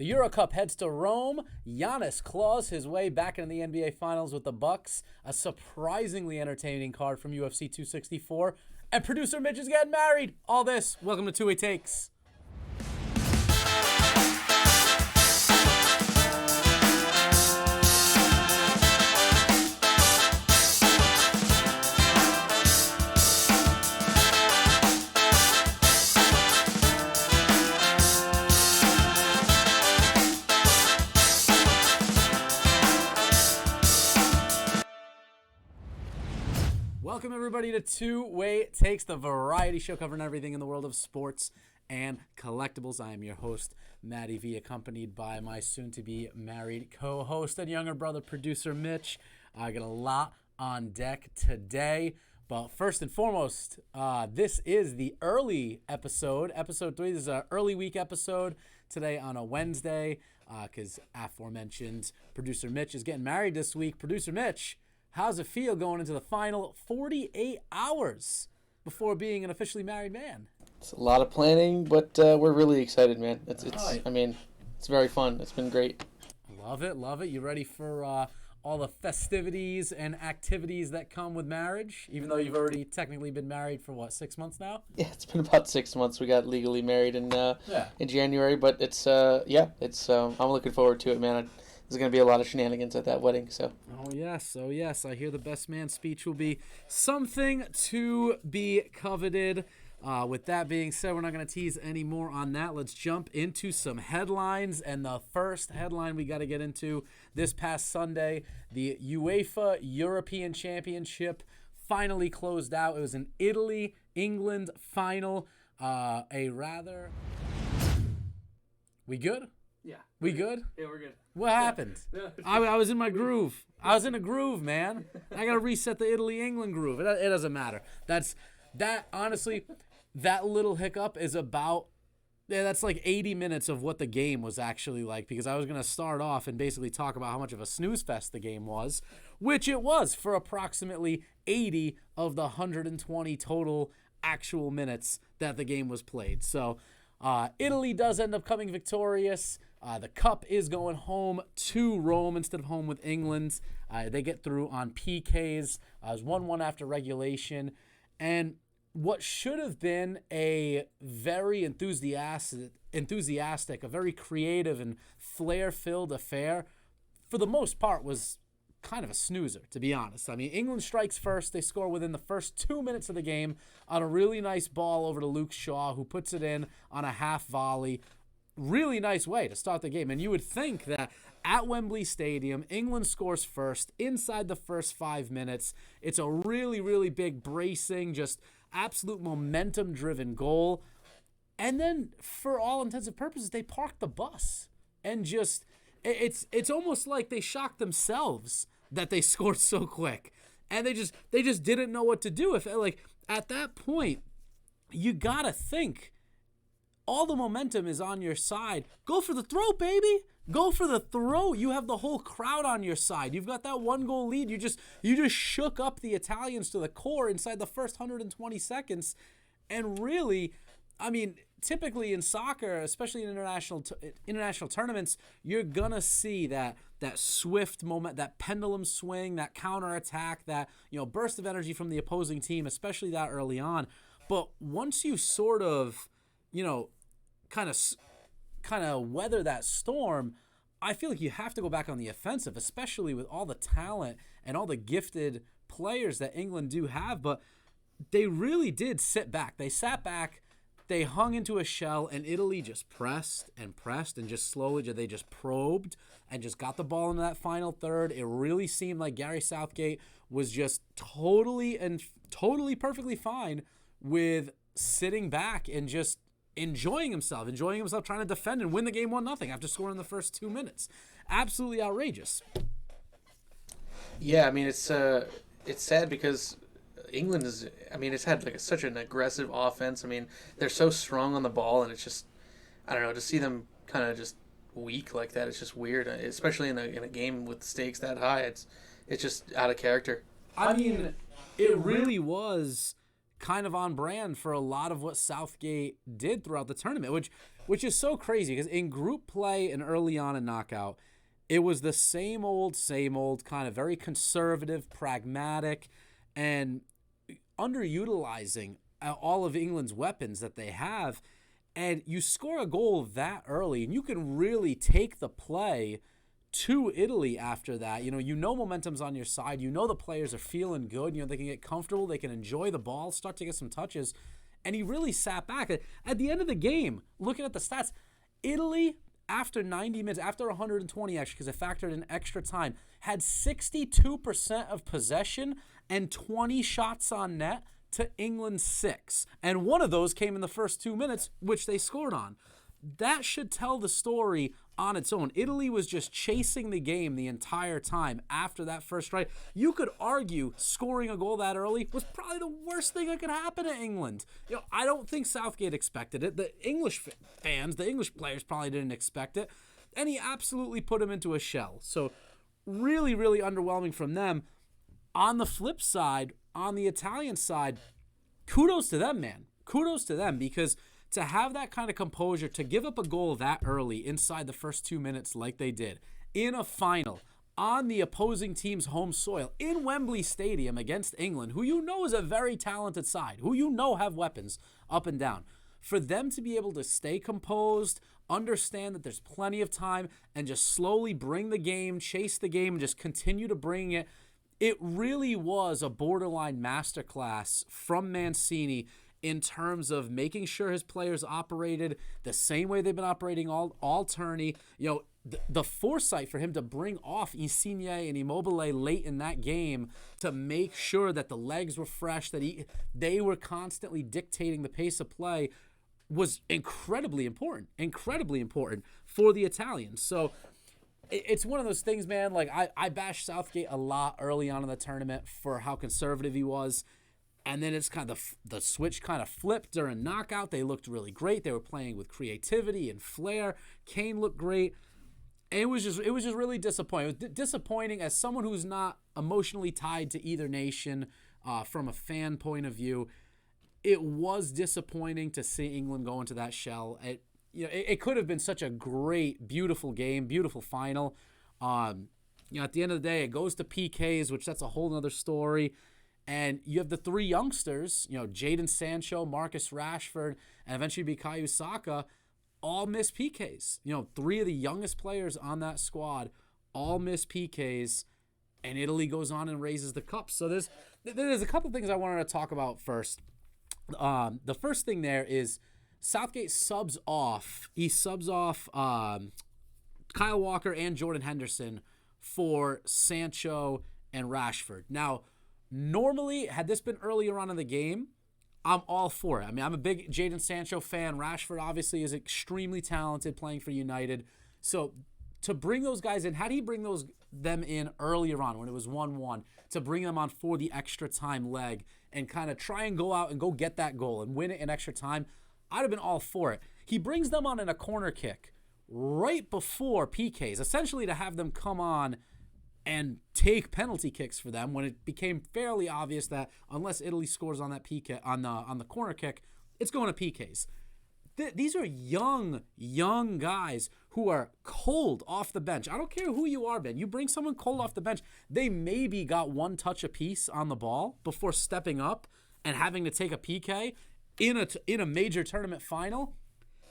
The Euro Cup heads to Rome. Giannis claws his way back into the NBA Finals with the Bucks. A surprisingly entertaining card from UFC 264. And producer Mitch is getting married. All this. Welcome to Two-Way Takes. Welcome, everybody, to Two-Way Takes, the variety show covering everything in the world of sports and collectibles. I am your host, Matty V, accompanied by my soon-to-be married co-host and younger brother, producer Mitch. I got a lot on deck today, but first and foremost, this is the early episode, episode 3. This is an early week episode today on a Wednesday, because aforementioned producer Mitch is getting married this week. Producer Mitch, how's it feel going into the final 48 hours before being an officially married man? It's a lot of planning, but we're really excited, man. It's very fun. It's been great. Love it, love it. You ready for all the festivities and activities that come with marriage, even though you've already technically been married for, 6 months now? Yeah, it's been about 6 months. We got legally married in January, but I'm looking forward to it, man. There's going to be a lot of shenanigans at that wedding. Oh, yes. I hear the best man speech will be something to be coveted. With that being said, we're not going to tease any more on that. Let's jump into some headlines. And the first headline we got to get into this past Sunday, the UEFA European Championship finally closed out. It was an Italy-England final. We good? Yeah. We good? Yeah, we're good. What happened? I was in my groove. I was in a groove, man. I got to reset the Italy-England groove. It doesn't matter. Honestly, that little hiccup is that's like 80 minutes of what the game was actually like, because I was going to start off and basically talk about how much of a snooze fest the game was, which it was for approximately 80 of the 120 total actual minutes that the game was played. So Italy does end up coming victorious. The cup is going home to Rome instead of home with England. They get through on PKs. It was 1-1 after regulation. And what should have been a very enthusiastic, a very creative and flair-filled affair, for the most part was kind of a snoozer, to be honest. I mean, England strikes first. They score within the first 2 minutes of the game on a really nice ball over to Luke Shaw, who puts it in on a half volley. Really nice way to start the game. And you would think that at Wembley Stadium, England scores first inside the first 5 minutes. It's a really, really big bracing, just absolute momentum-driven goal. And then, for all intents and purposes, they park the bus. And just, it's almost like they shocked themselves that they scored so quick. And they just didn't know what to do. At that point, you gotta think, all the momentum is on your side. Go for the throw, baby. Go for the throw. You have the whole crowd on your side. You've got that 1-goal lead. You just shook up the Italians to the core inside the first 120 seconds. And really, I mean, typically in soccer, especially in international tournaments, you're gonna see that swift moment, that pendulum swing, that counterattack, that burst of energy from the opposing team, especially that early on. But once you sort of kind of weather that storm, I feel like you have to go back on the offensive, especially with all the talent and all the gifted players that England do have. But they really did sit back. They sat back, they hung into a shell, and Italy just pressed and just slowly, they just probed and just got the ball into that final third. It really seemed like Gary Southgate was just totally perfectly fine with sitting back and just enjoying himself trying to defend and win the game 1-0 after scoring the first 2 minutes. Absolutely outrageous. Yeah, I mean, it's sad because England it's had such an aggressive offense. I mean, they're so strong on the ball, and it's just, I don't know, to see them kind of just weak like that, it's just weird, especially in a game with stakes that high. It's just out of character. I mean, it really was kind of on brand for a lot of what Southgate did throughout the tournament, which is so crazy because in group play and early on in knockout, it was the same old kind of very conservative, pragmatic, and underutilizing all of England's weapons that they have. And you score a goal that early, and you can really take the play to Italy after that. You know momentum's on your side. You know the players are feeling good. They can get comfortable. They can enjoy the ball, start to get some touches. And he really sat back. At the end of the game, looking at the stats, Italy, after 90 minutes, after 120 actually, because it factored in extra time, had 62% of possession and 20 shots on net to England's 6. And one of those came in the first 2 minutes, which they scored on. That should tell the story on its own. Italy was just chasing the game the entire time after that first strike. You could argue scoring a goal that early was probably the worst thing that could happen to England. I don't think Southgate expected it. The English fans, the English players probably didn't expect it. And he absolutely put them into a shell. So really, really underwhelming from them. On the flip side, on the Italian side, kudos to them, man. Kudos to them, because to have that kind of composure, to give up a goal that early inside the first 2 minutes like they did, in a final, on the opposing team's home soil, in Wembley Stadium against England, who you know is a very talented side, who you know have weapons up and down, for them to be able to stay composed, understand that there's plenty of time, and just slowly bring the game, chase the game, and just continue to bring it, it really was a borderline masterclass from Mancini in terms of making sure his players operated the same way they've been operating all tourney. The foresight for him to bring off Insigne and Immobile late in that game to make sure that the legs were fresh, that they were constantly dictating the pace of play was incredibly important for the Italians. So it's one of those things, man. Like I bashed Southgate a lot early on in the tournament for how conservative he was. And then it's kind of the switch kind of flipped during knockout. They looked really great. They were playing with creativity and flair. Kane looked great. And it was just really disappointing. It was disappointing as someone who's not emotionally tied to either nation from a fan point of view. It was disappointing to see England go into that shell. It could have been such a great, beautiful game, beautiful final. At the end of the day, it goes to PKs, which that's a whole other story. And you have the three youngsters, Jadon Sancho, Marcus Rashford, and eventually Bukayo Saka, all miss PKs. Three of the youngest players on that squad all miss PKs, and Italy goes on and raises the cup. So there's a couple things I wanted to talk about first. The first thing there is Southgate subs off. He subs off Kyle Walker and Jordan Henderson for Sancho and Rashford. Now, normally, had this been earlier on in the game, I'm all for it. I mean, I'm a big Jadon Sancho fan. Rashford obviously is extremely talented playing for United. So to bring those guys in, how do you bring them in earlier on when it was 1-1 to bring them on for the extra time leg and kind of try and go out and go get that goal and win it in extra time? I'd have been all for it. He brings them on in a corner kick right before PKs, essentially to have them come on and take penalty kicks for them when it became fairly obvious that unless Italy scores on that PK on the corner kick, it's going to PKs. These are young guys who are cold off the bench. I don't care who you are, Ben. You bring someone cold off the bench, they maybe got one touch apiece on the ball before stepping up and having to take a PK in a major tournament final.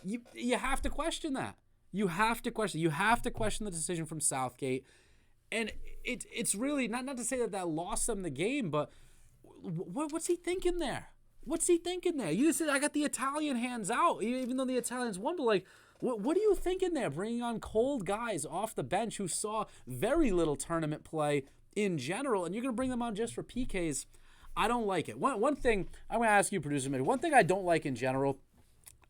You have to question that. You have to question the decision from Southgate. And it's really, not to say that lost them the game, but what's he thinking there? What's he thinking there? You just said, I got the Italian hands out, even though the Italians won, but like, what are you thinking there? Bringing on cold guys off the bench who saw very little tournament play in general, and you're going to bring them on just for PKs. I don't like it. One thing, I'm going to ask you, producer Mitch, one thing I don't like in general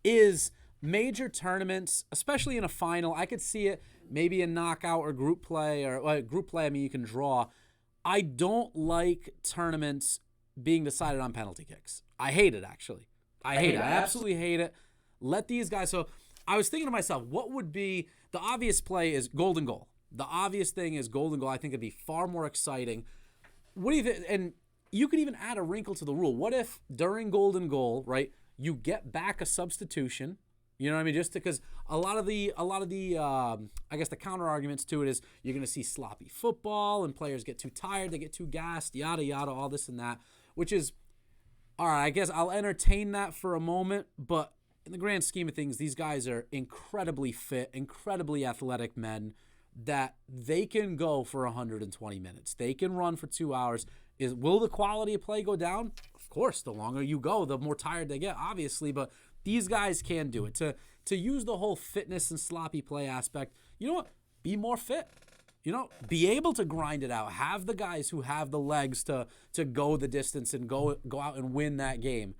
is major tournaments, especially in a final. I could see it maybe in knockout or group play, I mean, you can draw. I don't like tournaments being decided on penalty kicks. I hate it, actually. I hate it. I absolutely hate it. Let these guys. So I was thinking to myself, what would be the obvious play is golden goal. The obvious thing is golden goal. I think it'd be far more exciting. What do you think? And you could even add a wrinkle to the rule. What if during golden goal, right, you get back a substitution? You know what I mean? Just because a lot of the I guess the counter arguments to it is you're going to see sloppy football and players get too tired, they get too gassed, yada yada, all this and that, which is all right. I guess I'll entertain that for a moment, but in the grand scheme of things, these guys are incredibly fit, incredibly athletic men that they can go for 120 minutes. They can run for 2 hours. Will the quality of play go down? Of course, the longer you go, the more tired they get, obviously, but these guys can do it. To use the whole fitness and sloppy play aspect, you know what? Be more fit. You know, be able to grind it out. Have the guys who have the legs to go the distance and go out and win that game.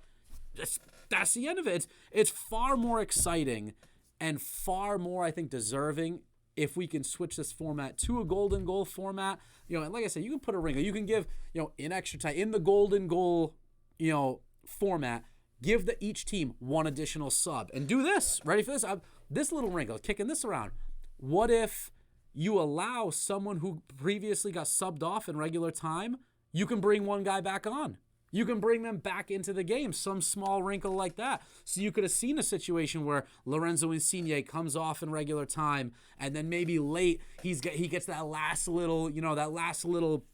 That's the end of it. It's far more exciting and far more, I think, deserving if we can switch this format to a golden goal format. You know, and like I said, you can put a wrinkle. You can give, you know, in extra time, in the golden goal, you know, format, give each team one additional sub. And do this. Ready for this? This little wrinkle, kicking this around. What if you allow someone who previously got subbed off in regular time, you can bring one guy back on. You can bring them back into the game, some small wrinkle like that. So you could have seen a situation where Lorenzo Insigne comes off in regular time, and then maybe late he gets that last little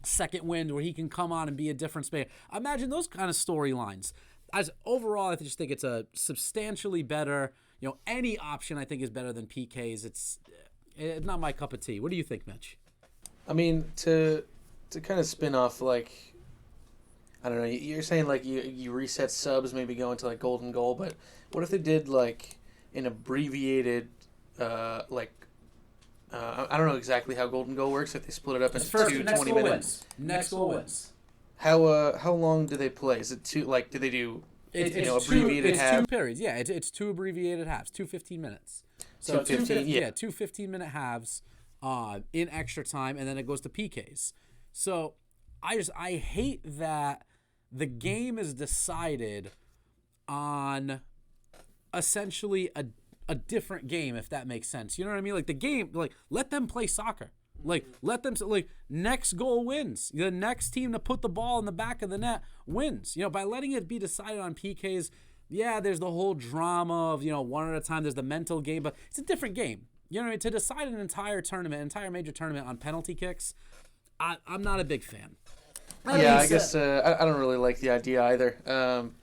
second wind where he can come on and be a difference maker. Imagine those kind of storylines. As overall, I just think it's a substantially better. You know, any option I think is better than PKs. It's not my cup of tea. What do you think, Mitch? I mean, to kind of spin off, like, I don't know, you're saying like you reset subs, maybe go into like golden goal, but what if they did like an abbreviated I don't know exactly how golden goal works, if they split it up into two 20 minutes. Next goal wins. How long do they play? Is it two, like, do they do abbreviated halves? It's 2 periods. Yeah, it's 2 abbreviated halves, 2 15 minutes. So 2 15-minute halves in extra time, and then it goes to PKs. So I hate that the game is decided on essentially a different game, if that makes sense. You know what I mean? Like the game, like let them play soccer. Like let them, like next goal wins. The next team to put the ball in the back of the net wins. You know, by letting it be decided on PKs, yeah, there's the whole drama of, you know, one at a time. There's the mental game, but it's a different game. You know what I mean? To decide an entire major tournament on penalty kicks, I'm not a big fan. Yeah, I guess I don't really like the idea either.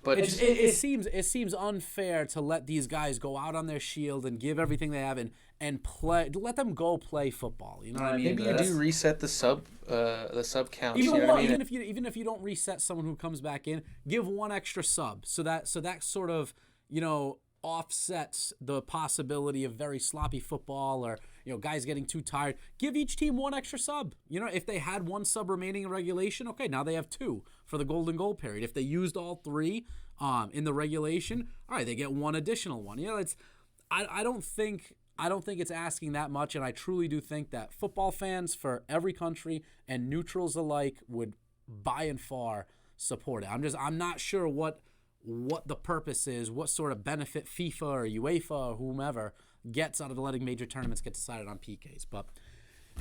But it seems unfair to let these guys go out on their shield and give everything they have and play. Let them go play football. You know what I mean? Maybe you do reset the sub counts. Even if you don't reset someone who comes back in, give one extra sub so that sort of, you know, offsets the possibility of very sloppy football or, you know, guys getting too tired. Give each team one extra sub. You know, if they had one sub remaining in regulation, okay, now they have 2 for the golden goal period. If they used all 3 in the regulation, all right, they get one additional one. You know, it's I don't think it's asking that much, and I truly do think that football fans for every country and neutrals alike would by and far support it. I'm not sure what the purpose is, what sort of benefit FIFA or UEFA or whomever gets out of letting major tournaments get decided on PKs. But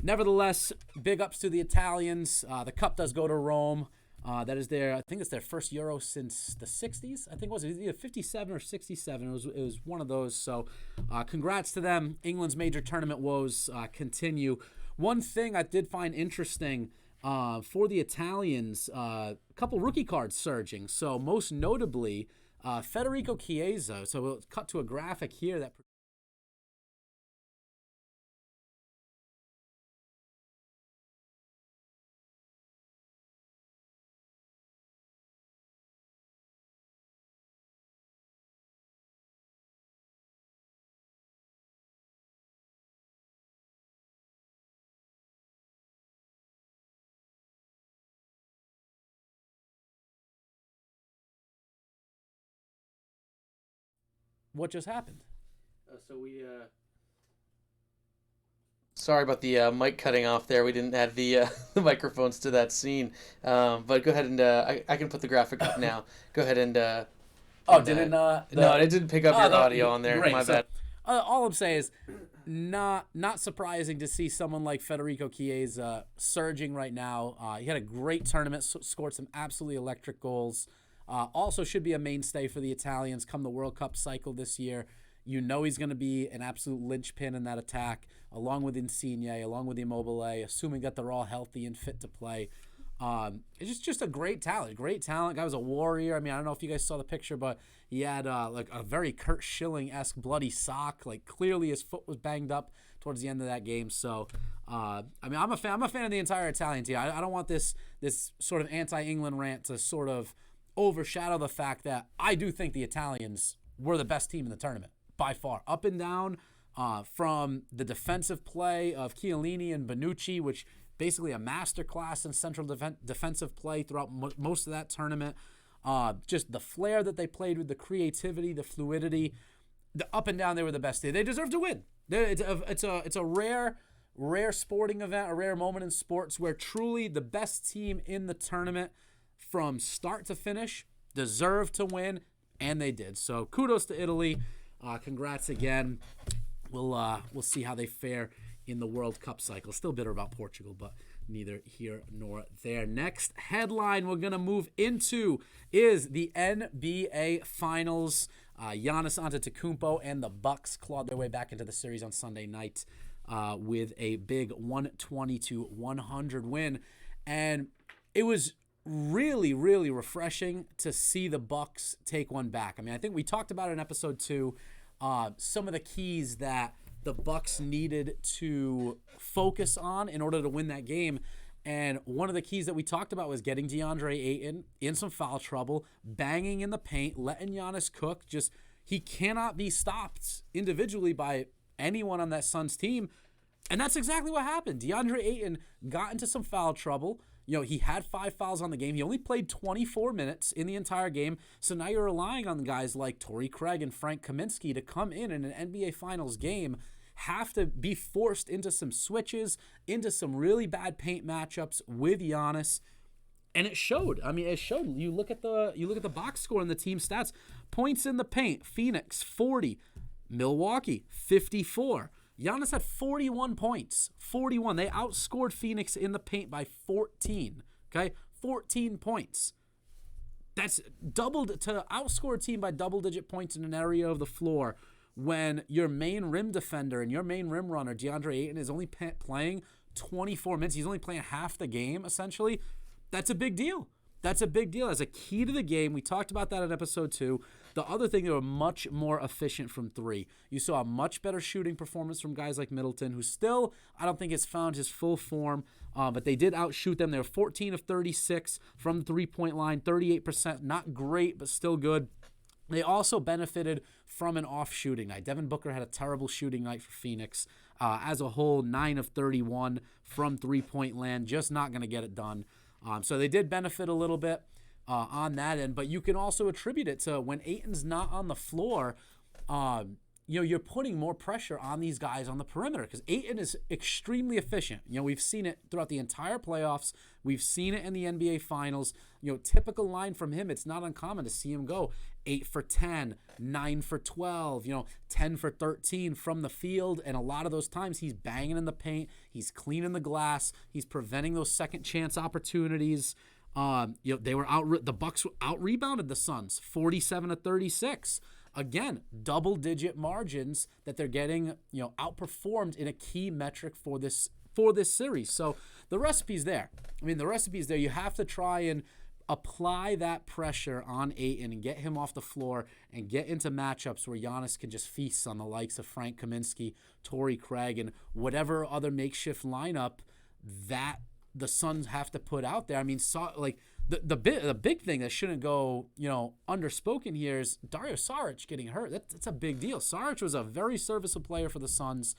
nevertheless, big ups to the Italians. The cup does go to Rome. That is I think it's their first Euro since the 60s. I think it was either 57 or 67. It was one of those. So congrats to them. England's major tournament woes continue. One thing I did find interesting for the Italians, a couple rookie cards surging. So most notably, Federico Chiesa. So we'll cut to a graphic here that. What just happened? Sorry about the mic cutting off there. We didn't add the microphones to that scene. But go ahead and I can put the graphic up now. Go ahead and. Did it not? No, it didn't pick up your audio on there. Great. My bad. All I'm saying is not surprising to see someone like Federico Chiesa surging right now. He had a great tournament, scored some absolutely electric goals. Also should be a mainstay for the Italians come the World Cup cycle this year. You know he's going to be an absolute linchpin in that attack, along with Insigne, along with Immobile, assuming that they're all healthy and fit to play. It's just a great talent. Guy was a warrior. I mean, I don't know if you guys saw the picture, but he had like a very Kurt Schilling-esque bloody sock. Like clearly his foot was banged up towards the end of that game. So, I mean, I'm a fan of the entire Italian team. I don't want this sort of anti-England rant to sort of overshadow the fact that I do think the Italians were the best team in the tournament by far, up and down, from the defensive play of Chiellini and Bonucci, which basically a masterclass in central defensive play throughout most of that tournament. Just the flair that they played with, the creativity, the fluidity, the up and down. They were the best team. They deserve to win. It's a rare sporting event, a rare moment in sports where truly the best team in the tournament from start to finish deserved to win, and they did. So kudos to Italy. Congrats again. We'll see how they fare in the World Cup cycle. Still bitter about Portugal, but neither here nor there. Next headline we're going to move into is the NBA Finals. Giannis Antetokounmpo and the Bucks clawed their way back into the series on Sunday night with a big 120-100 win. And it was really, really refreshing to see the Bucks take one back. I mean, I think we talked about it in episode 2, some of the keys that the Bucks needed to focus on in order to win that game. And one of the keys that we talked about was getting DeAndre Ayton in some foul trouble, banging in the paint, letting Giannis cook. Just, he cannot be stopped individually by anyone on that Suns team. And that's exactly what happened. DeAndre Ayton got into some foul trouble. You know, he had 5 fouls on the game. He only played 24 minutes in the entire game. So now you're relying on guys like Torrey Craig and Frank Kaminsky to come in an NBA Finals game, have to be forced into some switches, into some really bad paint matchups with Giannis. And it showed. I mean, it showed. You look at the box score and the team stats. Points in the paint, Phoenix 40, Milwaukee 54. Giannis had 41 points. 41. They outscored Phoenix in the paint by 14. Okay? 14 points. That's doubled to outscore a team by double-digit points in an area of the floor when your main rim defender and your main rim runner, DeAndre Ayton, is only playing 24 minutes. He's only playing half the game, essentially. That's a big deal. That's a big deal. As a key to the game, we talked about that in episode 2. The other thing, they were much more efficient from 3. You saw a much better shooting performance from guys like Middleton, who still, I don't think, has found his full form, but they did outshoot them. They were 14 of 36 from the three-point line, 38%. Not great, but still good. They also benefited from an off shooting night. Devin Booker had a terrible shooting night for Phoenix. As a whole, 9 of 31 from three-point land, just not going to get it done. So they did benefit a little bit on that end, but you can also attribute it to when Ayton's not on the floor, you're putting more pressure on these guys on the perimeter because Ayton is extremely efficient. We've seen it throughout the entire playoffs. We've seen it in the NBA Finals. Typical line from him, it's not uncommon to see him go 8 for 10, 9 for 12, 10 for 13 from the field. And a lot of those times he's banging in the paint, he's cleaning the glass, he's preventing those second chance opportunities. The Bucks out rebounded the Suns 47 to 36. Again, double-digit margins that they're getting, outperformed in a key metric for this series. So the recipe's there. You have to try and apply that pressure on Ayton and get him off the floor and get into matchups where Giannis can just feast on the likes of Frank Kaminsky, Torrey Craig, and whatever other makeshift lineup that the Suns have to put out there. I mean, the big thing that shouldn't go, underspoken here is Dario Saric getting hurt. That's a big deal. Saric was a very serviceable player for the Suns.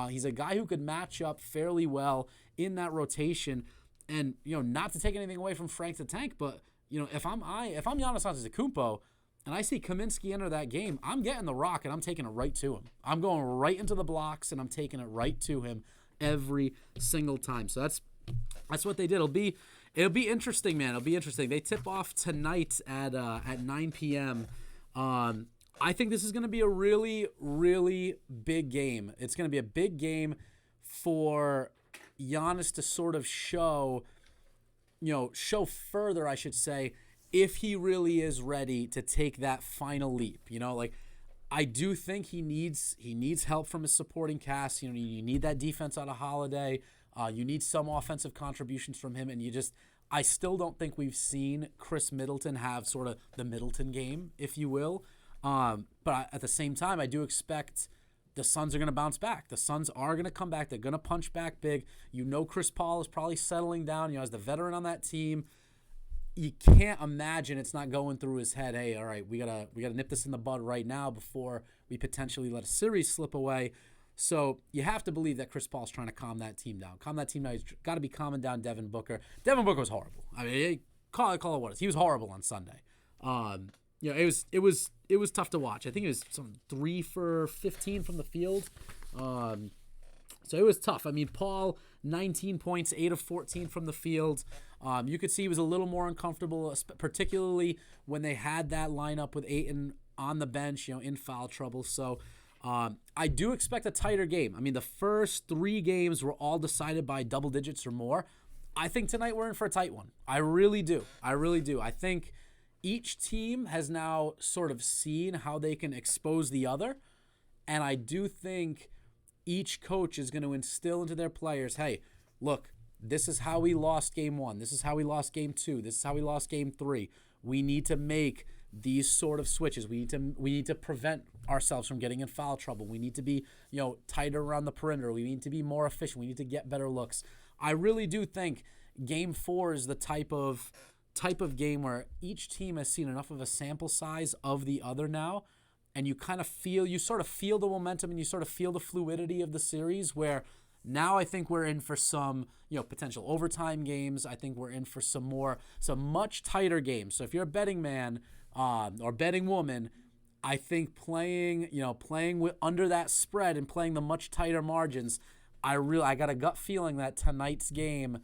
He's a guy who could match up fairly well in that rotation. And, not to take anything away from Frank the Tank, but, if I'm Giannis Antetokounmpo and I see Kaminsky enter that game, I'm getting the rock and I'm taking it right to him. I'm going right into the blocks and I'm taking it right to him every single time. So that's what they did. It'll be interesting, man. It'll be interesting. They tip off tonight at 9 p.m. I think this is going to be a really, really big game. It's going to be a big game for Giannis to sort of show further, I should say, if he really is ready to take that final leap. Like, I do think he needs help from his supporting cast. You need that defense out of Holiday. You need some offensive contributions from him, and I still don't think we've seen Chris Middleton have sort of the Middleton game, if you will. But at the same time, I do expect the Suns are going to bounce back. The Suns are going to come back. They're going to punch back big. Chris Paul is probably settling down. As the veteran on that team, you can't imagine it's not going through his head. Hey, all right, we gotta nip this in the bud right now before we potentially let a series slip away. So you have to believe that Chris Paul's trying to calm that team down. He's got to be calming down Devin Booker. Devin Booker was horrible. I mean, call it what it is. He was horrible on Sunday. It was tough to watch. I think it was some 3 for 15 from the field. So it was tough. I mean, Paul, 19 points, 8 of 14 from the field. You could see he was a little more uncomfortable, particularly when they had that lineup with Ayton on the bench, in foul trouble. So I do expect a tighter game. I mean, the first 3 games were all decided by double digits or more. I think tonight we're in for a tight one. I really do. I think each team has now sort of seen how they can expose the other. And I do think each coach is going to instill into their players, hey, look, this is how we lost game 1. This is how we lost game 2. This is how we lost game 3. We need to make these sort of switches. We need to prevent ourselves from getting in foul trouble. We need to be, tighter around the perimeter. We need to be more efficient. We need to get better looks. I really do think game 4 is the type of game where each team has seen enough of a sample size of the other now, and you sort of feel the momentum and you sort of feel the fluidity of the series, where now I think we're in for some, potential overtime games. I think we're in for some much tighter games. So if you're a betting man or betting woman, I think playing under that spread and playing the much tighter margins, I got a gut feeling that tonight's game,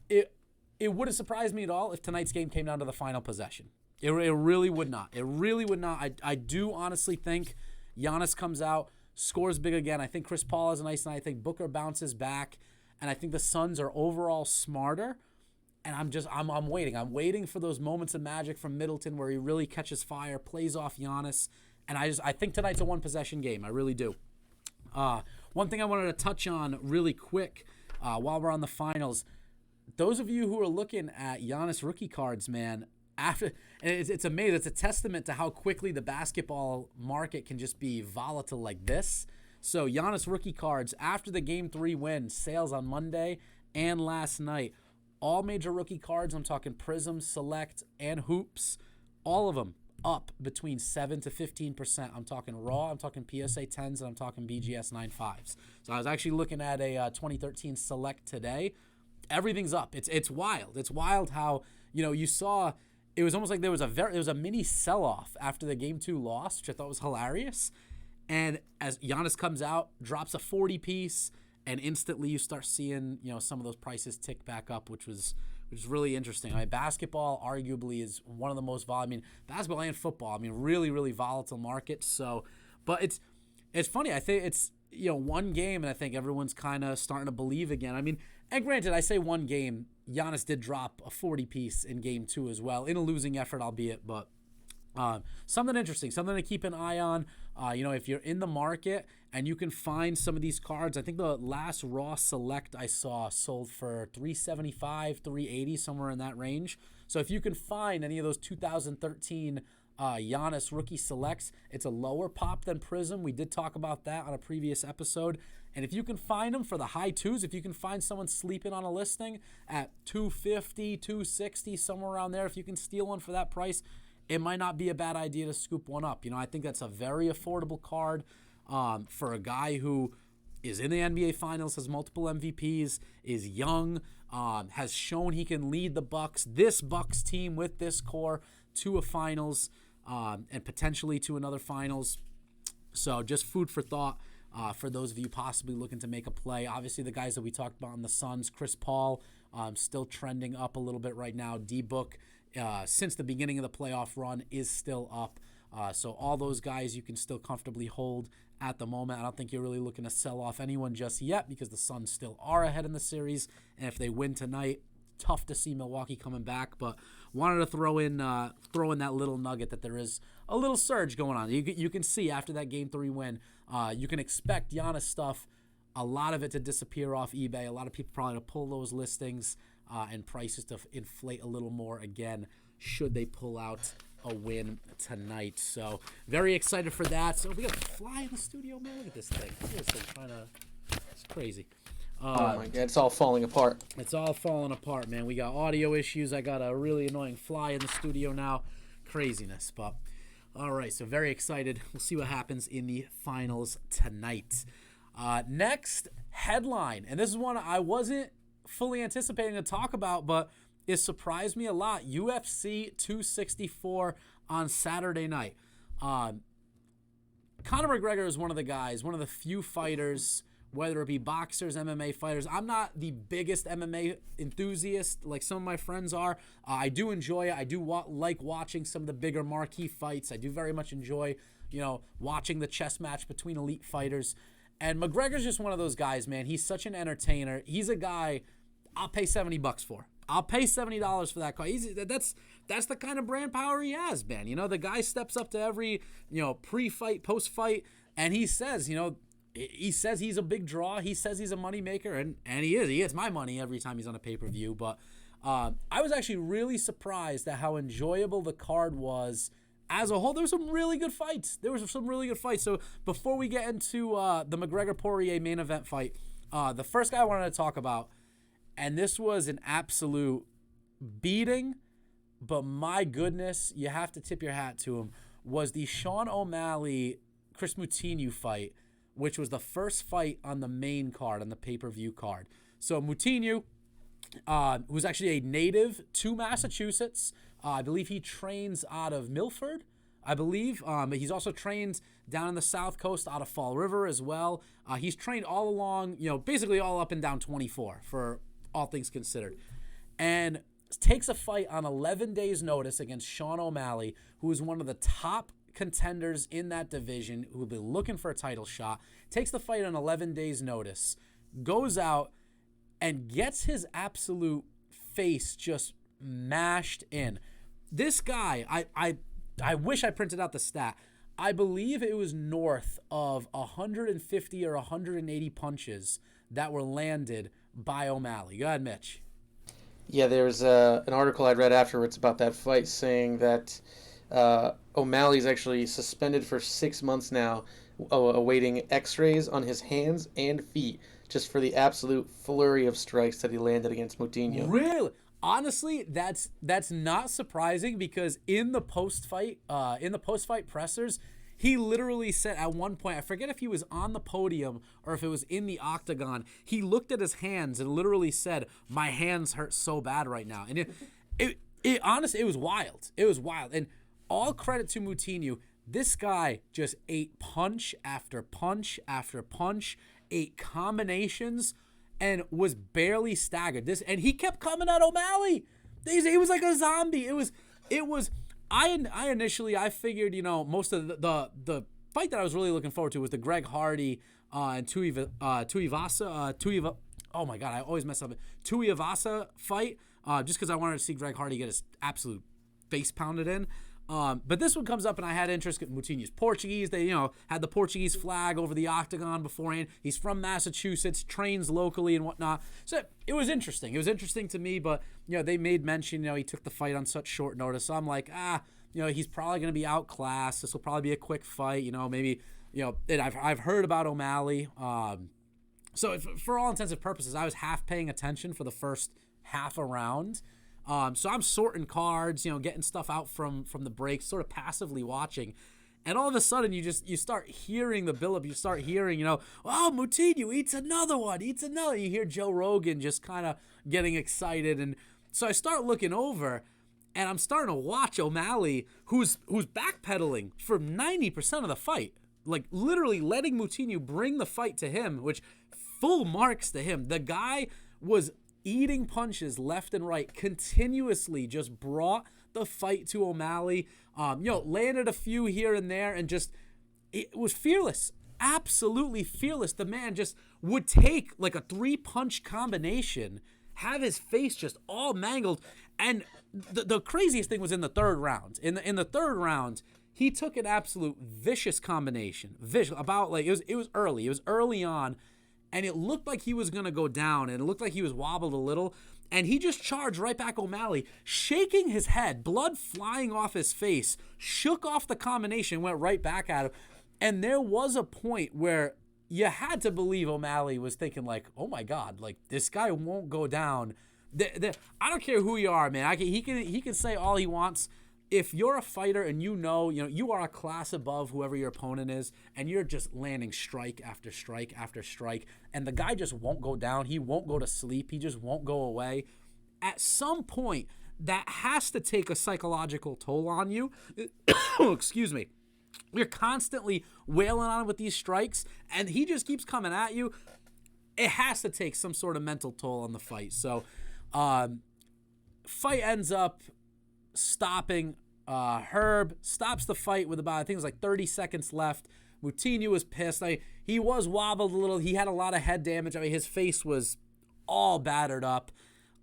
it wouldn't surprise me at all if tonight's game came down to the final possession. It really would not. It really would not. I do honestly think Giannis comes out, scores big again. I think Chris Paul has a nice night. I think Booker bounces back, and I think the Suns are overall smarter. And I'm waiting. I'm waiting for those moments of magic from Middleton where he really catches fire, plays off Giannis, and I think tonight's a 1-possession game. I really do. One thing I wanted to touch on really quick while we're on the finals. Those of you who are looking at Giannis rookie cards, man, it's amazing. It's a testament to how quickly the basketball market can just be volatile like this. So Giannis rookie cards after the Game 3 win, sales on Monday and last night. All major rookie cards, I'm talking Prism, Select, and Hoops, all of them up between 7 to 15%. I'm talking Raw, I'm talking PSA 10s, and I'm talking BGS 95s. So I was actually looking at a 2013 Select today. Everything's up. It's wild. It's wild how, you saw, it was almost like there was a mini sell-off after the Game 2 loss, which I thought was hilarious. And as Giannis comes out, drops a 40-piece, and instantly you start seeing, some of those prices tick back up, which was really interesting. I mean, basketball arguably is one of the most volatile. I mean, basketball and football. I mean, really, really volatile markets. So, but it's funny. I think it's one game, and I think everyone's kind of starting to believe again. I mean, and granted, I say one game. Giannis did drop a 40-piece in Game 2 as well, in a losing effort, albeit, but. Something interesting, something to keep an eye on. If you're in the market and you can find some of these cards, I think the last Raw Select I saw sold for $375, $380, somewhere in that range. So if you can find any of those 2013 Giannis rookie selects, it's a lower pop than Prism. We did talk about that on a previous episode. And if you can find them for the high 2s, if you can find someone sleeping on a listing at $250, $260, somewhere around there, if you can steal one for that price, it might not be a bad idea to scoop one up. I think that's a very affordable card for a guy who is in the NBA Finals, has multiple MVPs, is young, has shown he can lead the Bucks, this Bucks team with this core, to a Finals and potentially to another Finals. So just food for thought for those of you possibly looking to make a play. Obviously, the guys that we talked about in the Suns, Chris Paul, still trending up a little bit right now. D-Book, since the beginning of the playoff run, is still up. So all those guys you can still comfortably hold at the moment. I don't think you're really looking to sell off anyone just yet because the Suns still are ahead in the series. And if they win tonight, tough to see Milwaukee coming back. But wanted to throw in that little nugget that there is a little surge going on. You can see after that Game 3 win, you can expect Giannis stuff, a lot of it to disappear off eBay. A lot of people probably to pull those listings and prices to inflate a little more again should they pull out a win tonight. So very excited for that. So we got a fly in the studio, man. Look at this thing. Look at this thing it's crazy. Oh my God, it's all falling apart. It's all falling apart, man. We got audio issues. I got a really annoying fly in the studio now. Craziness, but all right. So very excited. We'll see what happens in the finals tonight. Next headline, and this is one I wasn't fully anticipating to talk about, but it surprised me a lot. UFC 264 on Saturday night. Conor McGregor is one of the guys, one of the few fighters, whether it be boxers, MMA fighters. I'm not the biggest MMA enthusiast like some of my friends are. I do enjoy it. I do like watching some of the bigger marquee fights. I do very much enjoy, watching the chess match between elite fighters. And McGregor's just one of those guys, man. He's such an entertainer. He's a guy I'll pay $70 for. I'll pay $70 for that car. That's the kind of brand power he has, man. The guy steps up to every, pre-fight, post-fight, and he says, he says he's a big draw. He says he's a moneymaker, and he is. He gets my money every time he's on a pay-per-view. But I was actually really surprised at how enjoyable the card was as a whole. There were some really good fights. So before we get into the McGregor-Poirier main event fight, the first guy I wanted to talk about, and this was an absolute beating, but my goodness, you have to tip your hat to him, was the Sean O'Malley-Chris Moutinho fight, which was the first fight on the main card, on the pay-per-view card. So Moutinho, who's actually a native to Massachusetts. I believe he trains out of Milford, but he's also trained down in the South Coast out of Fall River as well. He's trained all along, basically all up and down 24 for all things considered. And takes a fight on 11 days' notice against Sean O'Malley, who is one of the top contenders in that division, who will be looking for a title shot. Takes the fight on 11 days' notice, goes out and gets his absolute face just mashed in. This guy, I wish I printed out the stat. I believe it was north of 150 or 180 punches that were landed by O'Malley. Go ahead, Mitch. Yeah, there's an article I read afterwards about that fight saying that O'Malley's actually suspended for 6 months now, awaiting x-rays on his hands and feet just for the absolute flurry of strikes that he landed against Moutinho. Really? Honestly, that's not surprising because in the post-fight pressers, he literally said at one point, I forget if he was on the podium or if it was in the octagon, he looked at his hands and literally said, "My hands hurt so bad right now." And it honestly, it was wild. It was wild. And all credit to Moutinho. This guy just ate punch after punch after punch, ate combinations, and was barely staggered. And he kept coming at O'Malley. He was like a zombie. It was. I initially figured, most of the fight that I was really looking forward to was the Greg Hardy and Tuivasa. Oh my God, I always mess up it. Tuivasa fight, just because I wanted to see Greg Hardy get his absolute face pounded in. But this one comes up, and I had interest in Moutinho's Portuguese. They, had the Portuguese flag over the octagon beforehand. He's from Massachusetts, trains locally and whatnot. So it was interesting. It was interesting to me, but, they made mention, he took the fight on such short notice. So I'm like, he's probably going to be outclassed. This will probably be a quick fight, maybe, and I've heard about O'Malley. So for all intents and purposes, I was half paying attention for the first half a round. So I'm sorting cards, getting stuff out from the breaks, sort of passively watching. And all of a sudden, you start hearing the buildup. You start hearing, oh, Moutinho eats another one. You hear Joe Rogan just kind of getting excited. And so I start looking over, and I'm starting to watch O'Malley, who's backpedaling for 90% of the fight. Like, literally letting Moutinho bring the fight to him, which full marks to him. The guy was eating punches left and right, continuously just brought took the fight to O'Malley. Landed a few here and there, and just it was fearless. Absolutely fearless. The man just would take like a 3-punch combination, have his face just all mangled, and the craziest thing was in the third round. In the third round, he took an absolute vicious combination. It was early. It was early on, and it looked like he was gonna go down, and it looked like he was wobbled a little, and he just charged right back O'Malley, shaking his head, blood flying off his face, shook off the combination, went right back at him. And there was a point where you had to believe O'Malley was thinking like, oh my God, like this guy won't go down. I don't care who you are, man. He can say all he wants. If you're a fighter and you are a class above whoever your opponent is, and you're just landing strike after strike after strike, and the guy just won't go down. He won't go to sleep. He just won't go away. At some point, that has to take a psychological toll on you. Excuse me. You're constantly wailing on him with these strikes, and he just keeps coming at you. It has to take some sort of mental toll on the fight. So, fight ends up stopping. Herb stops the fight with about, I think it was like 30 seconds left. Moutinho was pissed. He was wobbled a little. He had a lot of head damage. I mean, his face was all battered up.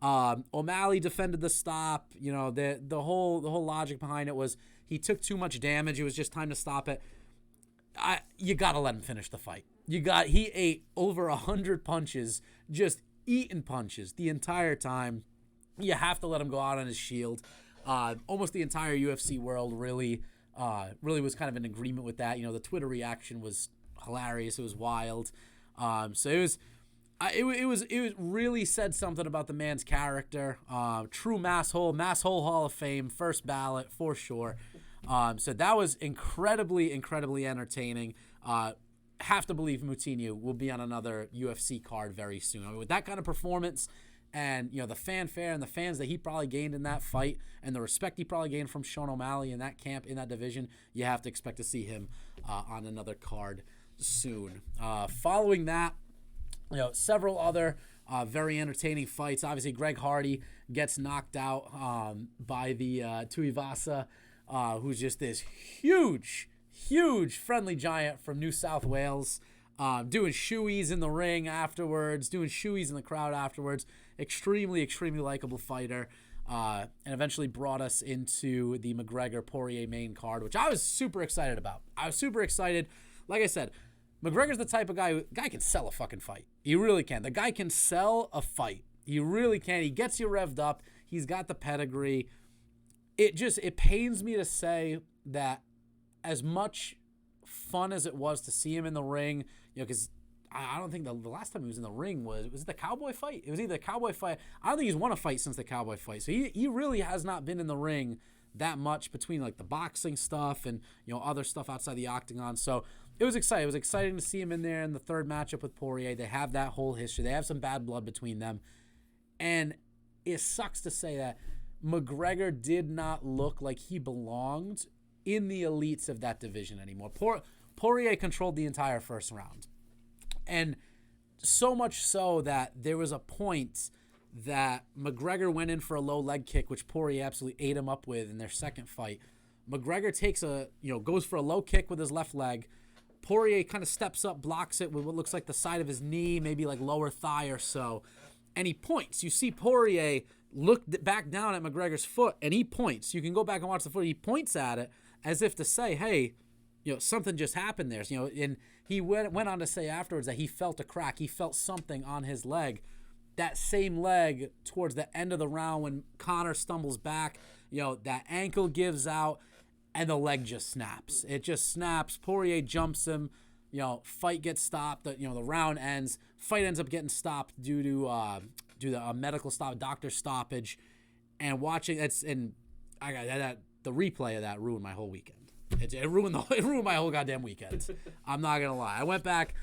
O'Malley defended the stop. The whole logic behind it was he took too much damage. It was just time to stop it. You got to let him finish the fight. He ate over 100 punches, just eating punches the entire time. You have to let him go out on his shield. Almost the entire UFC world really was kind of in agreement with that. The Twitter reaction was hilarious. It was wild. So it was really said something about the man's character. True masshole Hall of Fame, first ballot for sure. So that was incredibly entertaining. Have to believe Moutinho will be on another UFC card very soon. I mean, with that kind of performance, and the fanfare and the fans that he probably gained in that fight, and the respect he probably gained from Sean O'Malley in that camp, in that division, you have to expect to see him on another card soon. Following that, several other very entertaining fights. Obviously, Greg Hardy gets knocked out by the Tuivasa, who's just this huge friendly giant from New South Wales, doing shoeies in the ring afterwards, doing shoeies in the crowd afterwards. Extremely likable fighter, and eventually brought us into the McGregor-Poirier main card, which I was super excited about. I was super excited. Like I said, McGregor's the type of guy can sell a fucking fight. He really can. The guy can sell a fight. He really can. He gets you revved up. He's got the pedigree. It pains me to say that as much fun as it was to see him in the ring, because I don't think the last time he was in the ring was it the Cowboy fight? It was either the Cowboy fight. I don't think he's won a fight since the Cowboy fight. So he really has not been in the ring that much between like the boxing stuff and other stuff outside the octagon. So it was exciting. It was exciting to see him in there in the third matchup with Poirier. They have that whole history. They have some bad blood between them. And it sucks to say that McGregor did not look like he belonged in the elites of that division anymore. Poirier controlled the entire first round. And so much so that there was a point that McGregor went in for a low leg kick, which Poirier absolutely ate him up with in their second fight. McGregor goes for a low kick with his left leg. Poirier kind of steps up, blocks it with what looks like the side of his knee, maybe like lower thigh or so. And he points. You see Poirier look back down at McGregor's foot, and he points. You can go back and watch the foot. He points at it as if to say, hey, something just happened there. And he went on to say afterwards that he felt a crack. He felt something on his leg. That same leg towards the end of the round when Conor stumbles back, that ankle gives out and the leg just snaps. It just snaps. Poirier jumps him. Fight gets stopped. The round ends. Fight ends up getting stopped due to a medical stop, doctor stoppage. And watching I got that. The replay of that ruined my whole weekend. It ruined my whole goddamn weekend. I'm not gonna lie. I went back.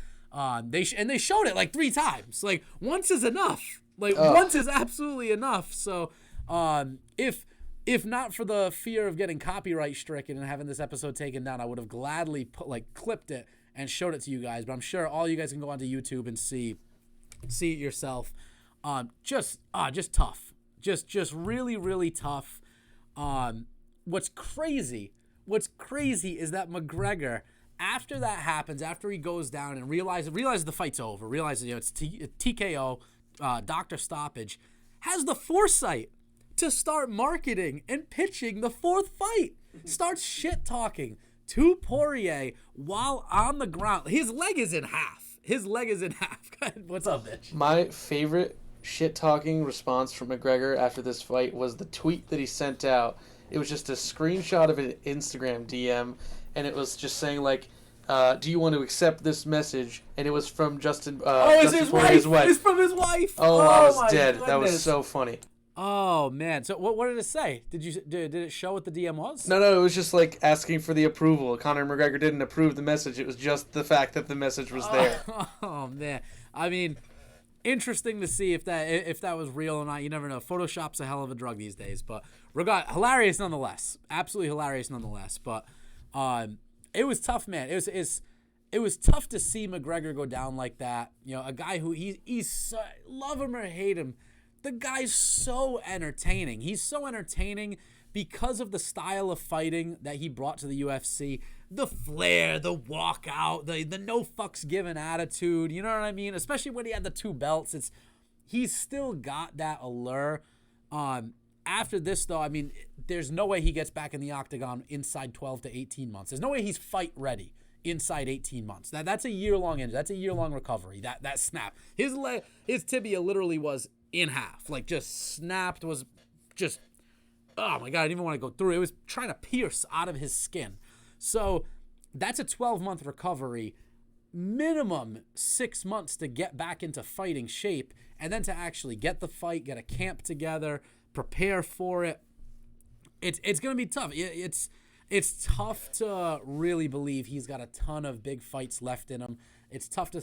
They showed it like 3 times. Like once is enough. Once is absolutely enough. So, if not for the fear of getting copyright stricken and having this episode taken down, I would have gladly clipped it and showed it to you guys. But I'm sure all you guys can go onto YouTube and see it yourself. Just tough. Just really tough. What's crazy is that McGregor, after that happens, after he goes down and realizes the fight's over, realizes it's TKO, doctor stoppage, has the foresight to start marketing and pitching the fourth fight. Starts shit talking to Poirier while on the ground. His leg is in half. What's up, bitch? My favorite shit-talking response from McGregor after this fight was the tweet that he sent out. It was just a screenshot of an Instagram DM, and it was just saying, like, do you want to accept this message? And it was from Justin. It's his wife. It's from his wife. Oh, I was dead. Goodness. That was so funny. Oh man! So what did it say? Did it show what the DM was? No, it was just like asking for the approval. Conor McGregor didn't approve the message. It was just the fact that the message was there. Oh man! I mean, interesting to see if that was real or not. You never know. Photoshop's a hell of a drug these days, but hilarious nonetheless. Absolutely hilarious nonetheless. But it was tough, man. It was tough to see McGregor go down like that. You know, a guy who he's love him or hate him. The guy's so entertaining. He's so entertaining because of the style of fighting that he brought to the UFC. The flair, the walkout, the no fucks given attitude. You know what I mean? Especially when he had the 2 belts. He's still got that allure. After this, though, I mean, there's no way he gets back in the octagon inside 12 to 18 months. There's no way he's fight ready inside 18 months. That's a year-long injury. That's a year-long recovery. That snap. His tibia literally was in half, like just snapped, was just, oh my God, I didn't even want to go through it. It was trying to pierce out of his skin. So that's a 12-month recovery, minimum 6 months to get back into fighting shape, and then to actually get the fight, get a camp together, prepare for it. It's going to be tough. It's tough to really believe he's got a ton of big fights left in him. It's tough to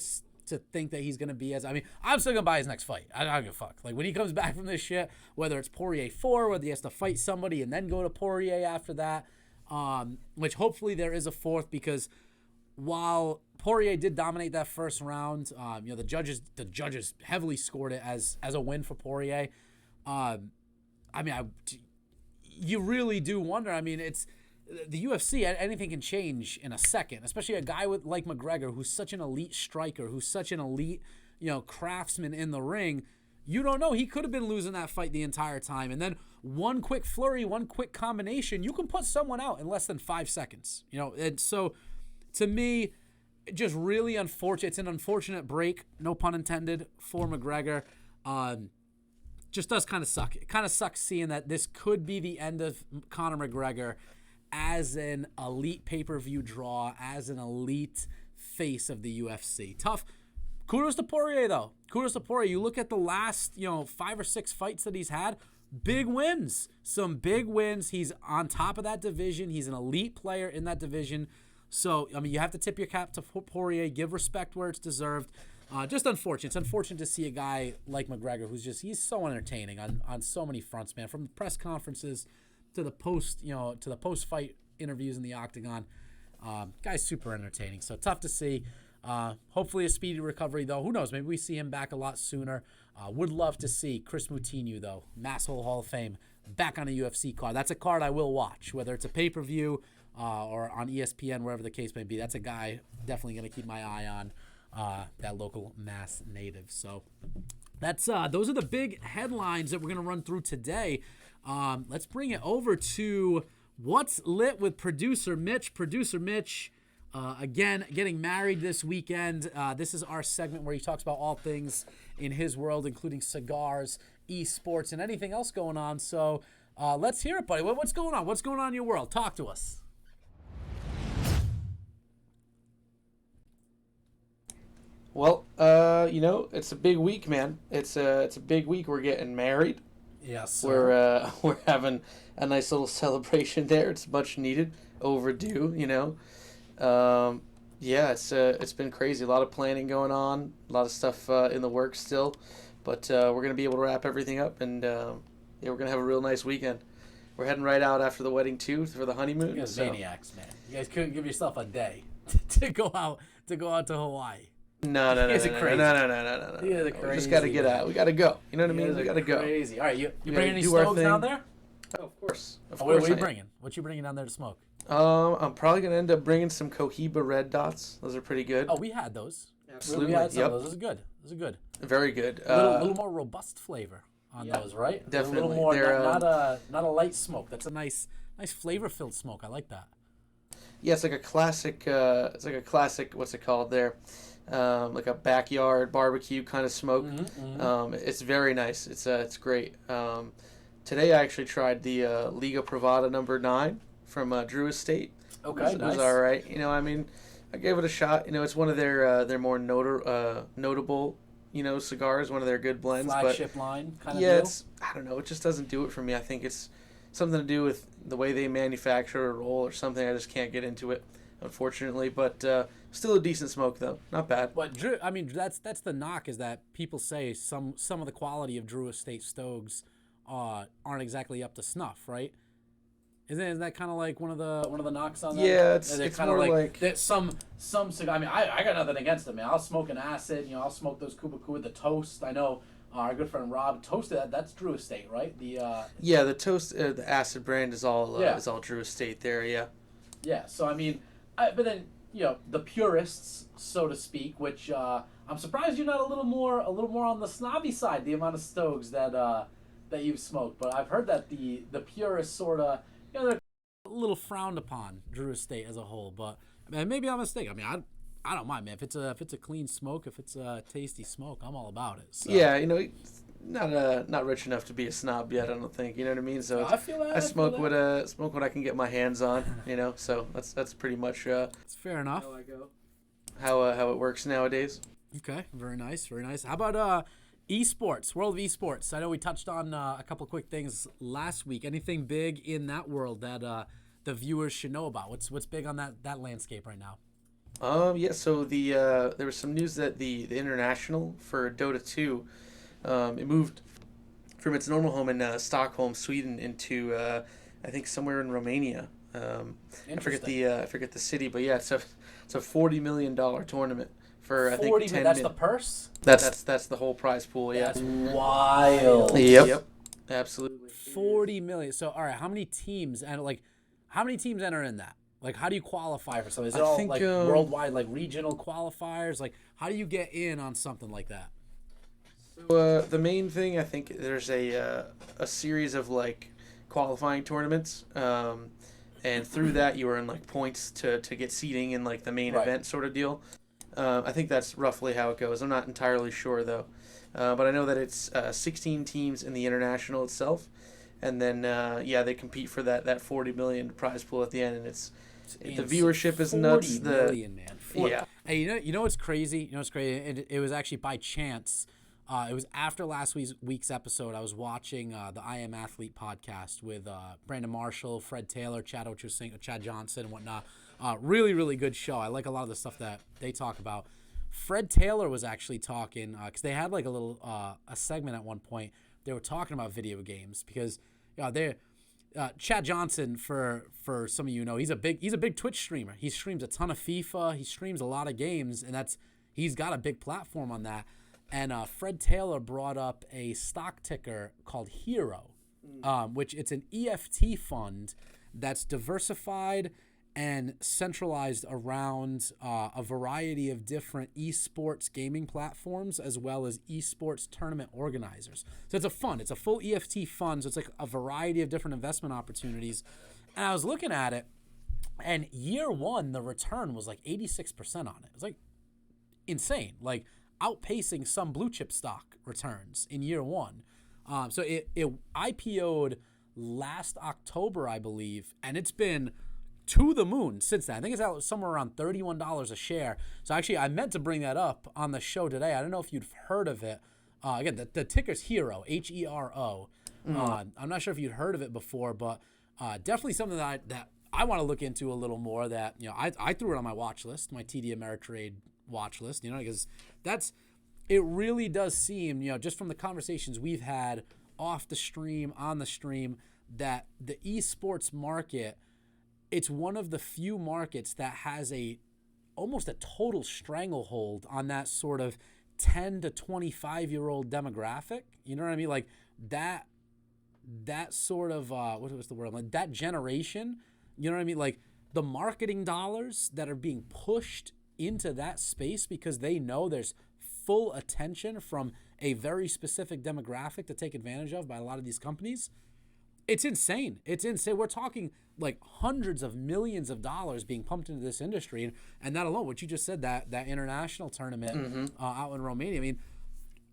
think that he's going to be I'm still going to buy his next fight. I don't give a fuck. Like, when he comes back from this shit, whether it's Poirier 4, whether he has to fight somebody and then go to Poirier after that, which hopefully there is a fourth, because while Poirier did dominate that first round, the judges heavily scored it as a win for Poirier. You really do wonder. I mean, it's the UFC, anything can change in a second, especially a guy like McGregor, who's such an elite striker, who's such an elite, craftsman in the ring. You don't know. He could have been losing that fight the entire time. And then one quick flurry, one quick combination, you can put someone out in less than 5 seconds. And so to me, just really unfortunate. It's an unfortunate break, no pun intended, for McGregor. Just does kind of suck. It kind of sucks seeing that this could be the end of Conor McGregor as an elite pay-per-view draw, as an elite face of the UFC. Tough. Kudos to Poirier, though. Kudos to Poirier. You look at the last, 5 or 6 fights that he's had, big wins. Some big wins. He's on top of that division. He's an elite player in that division. So, you have to tip your cap to Poirier, give respect where it's deserved. Just unfortunate. It's unfortunate to see a guy like McGregor he's so entertaining on so many fronts, man. From the press conferences to the post-fight interviews in the octagon. Guy's super entertaining. So tough to see. Hopefully a speedy recovery, though. Who knows? Maybe we see him back a lot sooner. Would love to see Chris Moutinho, though, Masshole Hall of Fame, back on a UFC card. That's a card I will watch, whether it's a pay-per-view or on ESPN, wherever the case may be. That's a guy definitely going to keep my eye on, that local Mass native. So that's those are the big headlines that we're going to run through today. Let's bring it over to What's Lit with Producer Mitch. Producer Mitch, again, getting married this weekend. This is our segment where he talks about all things in his world, including cigars, esports, and anything else going on. So let's hear it, buddy. What's going on? What's going on in your world? Talk to us. Well, it's a big week, man. It's a big week. We're getting married. Yes, we're having a nice little celebration there. It's much needed, overdue. It's been crazy. A lot of planning going on, a lot of stuff in the works still, but we're gonna be able to wrap everything up, and we're gonna have a real nice weekend. We're heading right out after the wedding too for the honeymoon. You guys maniacs, man. You guys couldn't give yourself a day to go out to Hawaii. No. You guys just gotta get out. We gotta go. You know what I mean? We gotta go. Crazy. All right, you bringing any stoves down there? Oh, of course. Of What course. are you bringing? What you bringing down there to smoke? I'm probably gonna end up bringing some Cohiba red dots. Those are pretty good. Oh, we had those. Absolutely. We had some Yep. of those. Those are good. Those are good. Very good. A little more robust flavor on those, right? Definitely. A little more, They're, not a light smoke. That's a nice flavor-filled smoke. I like that. Yeah, it's like a classic. It's like a classic. What's it called there? Like a backyard barbecue kind of smoke. It's very nice. It's great. Today I actually tried the Liga Privada number 9 from Drew Estate. Okay, It was all right. I mean, I gave it a shot. It's one of their more notable, cigars. One of their good blends. Flagship line kind of Yeah, deal? I don't know. It just doesn't do it for me. I think it's something to do with the way they manufacture or roll or something. I just can't get into it, unfortunately. But still a decent smoke, though. Not bad. But Drew, I mean, that's the knock is that people say some of the quality of Drew Estate Stogs aren't exactly up to snuff, right? Isn't that kind of like one of the knocks on that? Yeah, it's kind more of like that some I mean, I got nothing against them, man. I'll smoke an acid, I'll smoke those Kuba the toast. I know our good friend Rob toasted that. That's Drew Estate, right? The toast, the acid brand is all Drew Estate there. Yeah. Yeah. So I mean, but then the purists, so to speak, which I'm surprised you're not a little more on the snobby side. The amount of Stogs that you've smoked, but I've heard that the purists sort of they're a little frowned upon Drew Estate as a whole. But man, maybe I'm mistaken. I mean, I don't mind, man. If it's a clean smoke, if it's a tasty smoke, I'm all about it. So. Yeah, not rich enough to be a snob yet. I don't think. You know what I mean? So I feel that. I smoke what I can get my hands on. So that's pretty much. It's fair enough. How I go. How it works nowadays. Okay, very nice, very nice. How about esports, world of esports? I know we touched on a couple of quick things last week. Anything big in that world that the viewers should know about? What's big on that landscape right now? Yeah. So there was some news that the international for Dota 2, it moved from its normal home in Stockholm, Sweden, into I think somewhere in Romania. I forget the city, but yeah, it's a $40 million tournament for I think 10 That's the purse. That's the whole prize pool. Yeah. That's wild. Yep. Absolutely. 40 million. So all right, how many teams enter in that? Like, how do you qualify for something? Is it all like worldwide, like regional qualifiers? Like, how do you get in on something like that? So the main thing, I think there's a series of like qualifying tournaments, and through that you earn like points to get seating in like the main event sort of deal. I think that's roughly how it goes. I'm not entirely sure though, but I know that it's 16 teams in the international itself, and then they compete for that $40 million prize pool at the end, and the viewership is nuts. 40 million, man. 40. Yeah. Hey, you know what's crazy? It was actually by chance. It was after last week's episode. I was watching the I Am Athlete podcast with Brandon Marshall, Fred Taylor, Chad Johnson, and whatnot. Really, really good show. I like a lot of the stuff that they talk about. Fred Taylor was actually talking because they had like a little a segment at one point. They were talking about video games because they're Chad Johnson, for some of you know, he's a big Twitch streamer. He streams a ton of FIFA. He streams a lot of games, and he's got a big platform on that. And Fred Taylor brought up a stock ticker called Hero, which it's an EFT fund that's diversified and centralized around a variety of different esports gaming platforms as well as esports tournament organizers. So it's a fund. It's a full EFT fund. So it's like a variety of different investment opportunities. And I was looking at it, and year one, the return was like 86% on it. It's like insane, like outpacing some blue chip stock returns in year one. So it IPO'd last October, I believe, and it's been to the moon since then. I think it's out somewhere around $31 a share. So actually, I meant to bring that up on the show today. I don't know if you'd heard of it. Again, the ticker's Hero, HERO. I'm not sure if you'd heard of it before, but definitely something that I want to look into a little more. That I threw it on my watch list, my TD Ameritrade watch list. Because it really does seem, just from the conversations we've had off the stream, on the stream, that the esports market, it's one of the few markets that has almost a total stranglehold on that sort of 10 to 25-year-old demographic. You know what I mean? Like that sort of what was the word? Like that generation, you know what I mean? Like the marketing dollars that are being pushed into that space because they know there's full attention from a very specific demographic to take advantage of by a lot of these companies. It's insane. It's insane. We're talking like hundreds of millions of dollars being pumped into this industry. And that alone, what you just said, that international tournament out in Romania. I mean,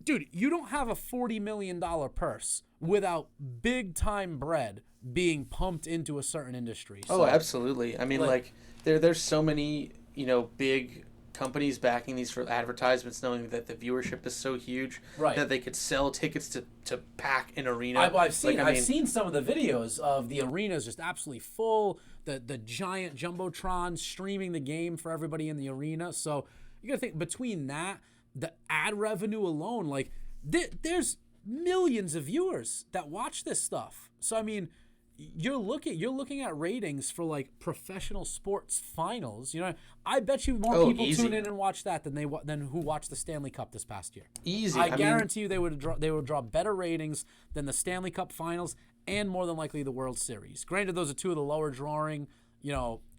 dude, you don't have a $40 million purse without big time bread being pumped into a certain industry. So, absolutely. I mean, like there's so many, big companies backing these for advertisements, knowing that the viewership is so huge that they could sell tickets to pack an arena. I've seen some of the videos of the arenas just absolutely full, the giant jumbotron streaming the game for everybody in the arena. So you got to think between that, the ad revenue alone, like there's millions of viewers that watch this stuff. So I mean, you're looking at ratings for like professional sports finals. I bet you more people tune in and watch that than who watched the Stanley Cup this past year. Easy. I guarantee you they would draw better ratings than the Stanley Cup finals and more than likely the World Series. Granted, those are two of the lower drawing,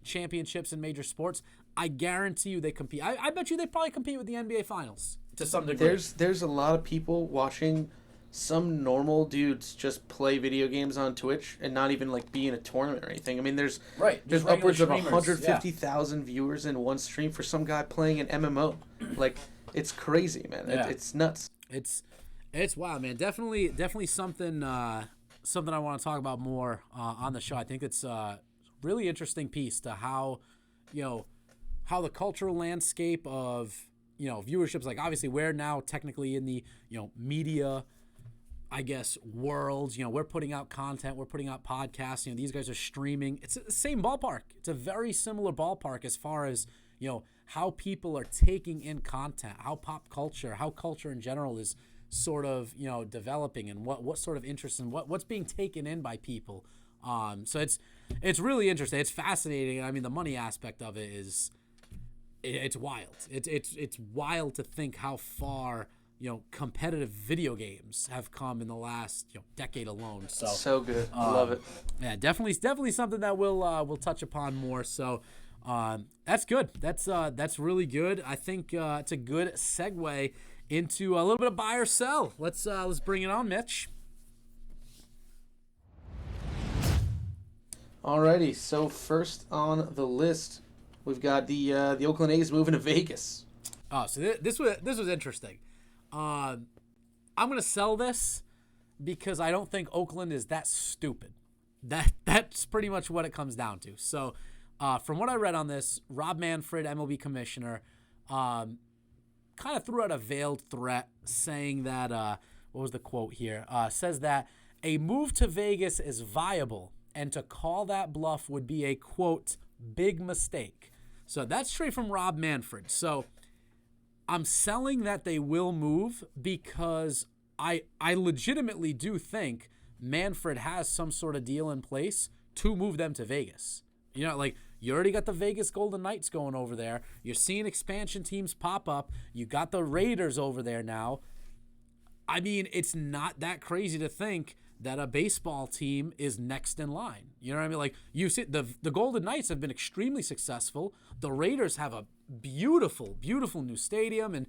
championships in major sports. I guarantee you they compete. I bet you they probably compete with the NBA finals to some degree. There's a lot of people watching some normal dudes just play video games on Twitch and not even like be in a tournament or anything. I mean, there's upwards of 150,000 viewers in one stream for some guy playing an MMO. Like, it's crazy, man. It's nuts. It's wild, man. Definitely something I want to talk about more on the show. I think it's a really interesting piece to how the cultural landscape of viewerships. Like, obviously, we're now technically in the media, I guess, world. We're putting out content, we're putting out podcasts. These guys are streaming. It's the same ballpark. It's a very similar ballpark as far as how people are taking in content, how pop culture, how culture in general is sort of developing, and what sort of interest and what's being taken in by people. So it's really interesting. It's fascinating. I mean, the money aspect of it is it's wild. It's wild to think how far competitive video games have come in the last decade alone. So good. I love it. Yeah, definitely something that we'll touch upon more. So that's good. That's really good. I think it's a good segue into a little bit of buy or sell. Let's bring it on, Mitch. Alrighty. So first on the list, we've got the Oakland A's moving to Vegas. Oh, so this was interesting. I'm going to sell this because I don't think Oakland is that stupid. That's pretty much what it comes down to. So from what I read on this, Rob Manfred, MLB commissioner, kind of threw out a veiled threat saying that, what was the quote here? Says that a move to Vegas is viable and to call that bluff would be a, quote, big mistake. So that's straight from Rob Manfred. So I'm selling that they will move because I legitimately do think Manfred has some sort of deal in place to move them to Vegas. Like, you already got the Vegas Golden Knights going over there. You're seeing expansion teams pop up. You got the Raiders over there now. I mean, it's not that crazy to think that a baseball team is next in line. You know what I mean? Like, you see, the Golden Knights have been extremely successful. The Raiders have a beautiful, beautiful new stadium and,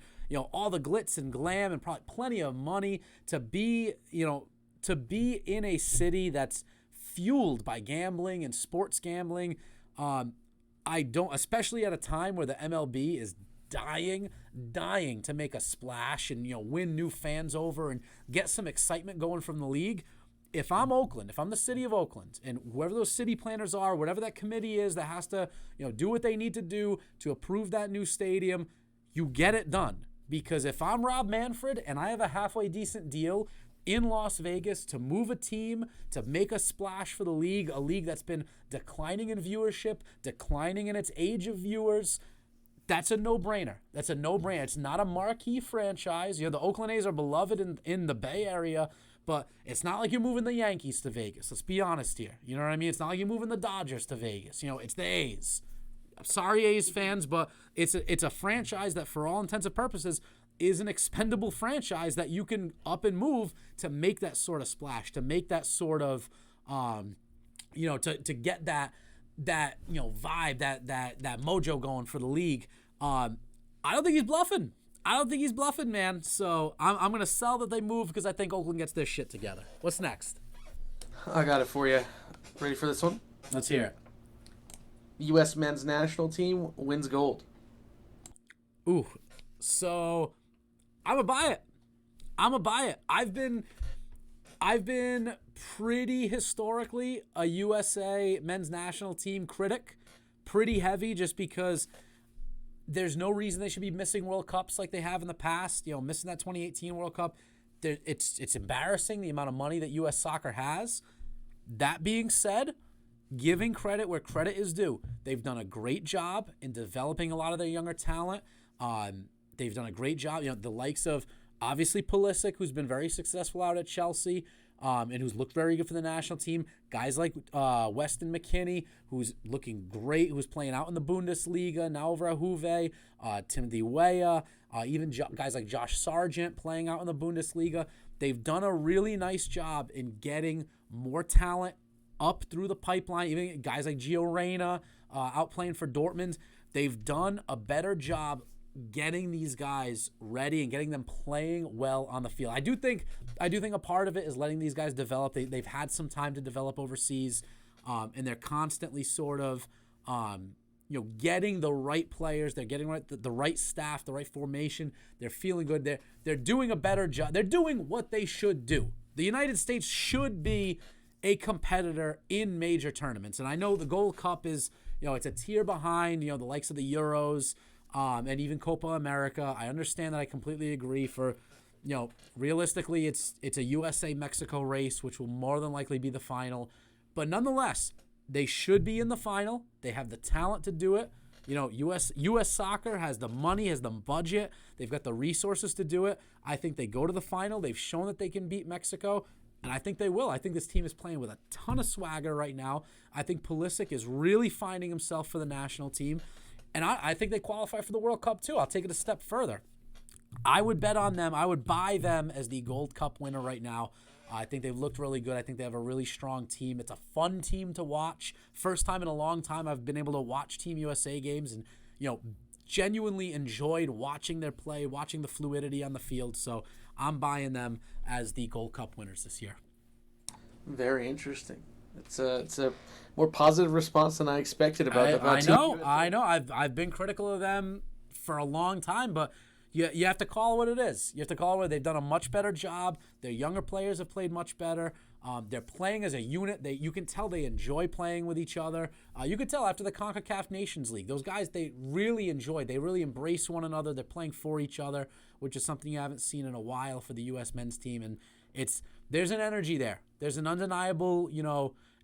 all the glitz and glam and probably plenty of money to be in a city that's fueled by gambling and sports gambling. I don't, especially at a time where the MLB is dying to make a splash and, win new fans over and get some excitement going from the league. If I'm Oakland, if I'm the city of Oakland, and whoever those city planners are, whatever that committee is that has to, do what they need to do to approve that new stadium, you get it done. Because if I'm Rob Manfred and I have a halfway decent deal in Las Vegas to move a team, to make a splash for the league, a league that's been declining in viewership, declining in its age of viewers, that's a no-brainer. That's a no-brainer. It's not a marquee franchise. The Oakland A's are beloved in the Bay Area, but it's not like you're moving the Yankees to Vegas. Let's be honest here. You know what I mean? It's not like you're moving the Dodgers to Vegas. It's the A's. I'm sorry, A's fans, but it's a franchise that, for all intents and purposes, is an expendable franchise that you can up and move to make that sort of splash, to make that sort of, to get that vibe, that mojo going for the league. I don't think he's bluffing. Man. So I'm going to sell that they move because I think Oakland gets their shit together. What's next? I got it for you. Ready for this one? Let's hear it. U.S. men's national team wins gold. Ooh, so I'm going to buy it. I've been pretty historically a USA men's national team critic, pretty heavy just because there's no reason they should be missing World Cups like they have in the past. Missing that 2018 World Cup, it's embarrassing the amount of money that U.S. soccer has. That being said, giving credit where credit is due, they've done a great job in developing a lot of their younger talent. They've done a great job. The likes of obviously Pulisic, who's been very successful out at Chelsea, and who's looked very good for the national team. Guys like Weston McKennie, who's looking great, who's playing out in the Bundesliga, now over at Juve. Timothy Weah, even guys like Josh Sargent playing out in the Bundesliga. They've done a really nice job in getting more talent up through the pipeline. Even guys like Gio Reyna out playing for Dortmund. They've done a better job getting these guys ready and getting them playing well on the field. I do think a part of it is letting these guys develop. They've had some time to develop overseas, and they're constantly sort of getting the right players. They're getting the right staff, the right formation. They're feeling good. They're doing a better job. They're doing what they should do. The United States should be a competitor in major tournaments. And I know the Gold Cup is, it's a tier behind, the likes of the Euros, and even Copa America. I understand that. I completely agree. For, realistically, it's a USA-Mexico race, which will more than likely be the final. But nonetheless, they should be in the final. They have the talent to do it. U.S. soccer has the money, has the budget. They've got the resources to do it. I think they go to the final. They've shown that they can beat Mexico, and I think they will. I think this team is playing with a ton of swagger right now. I think Pulisic is really finding himself for the national team, and I think they qualify for the World Cup too. I'll take it a step further. I would bet on them. I would buy them as the Gold Cup winner right now. I think they've looked really good. I think they have a really strong team. It's a fun team to watch. First time in a long time I've been able to watch Team USA games and, genuinely enjoyed watching their play, watching the fluidity on the field. So I'm buying them as the Gold Cup winners this year. Very interesting. It's a more positive response than I expected about I know. I've been critical of them for a long time, but you have to call it what it is. You have to call it what they've done a much better job. Their younger players have played much better. They're playing as a unit. You can tell they enjoy playing with each other. You could tell after the CONCACAF Nations League, those guys, they really enjoy. They really embrace one another. They're playing for each other, which is something you haven't seen in a while for the U.S. men's team. And there's an energy there. There's an undeniable,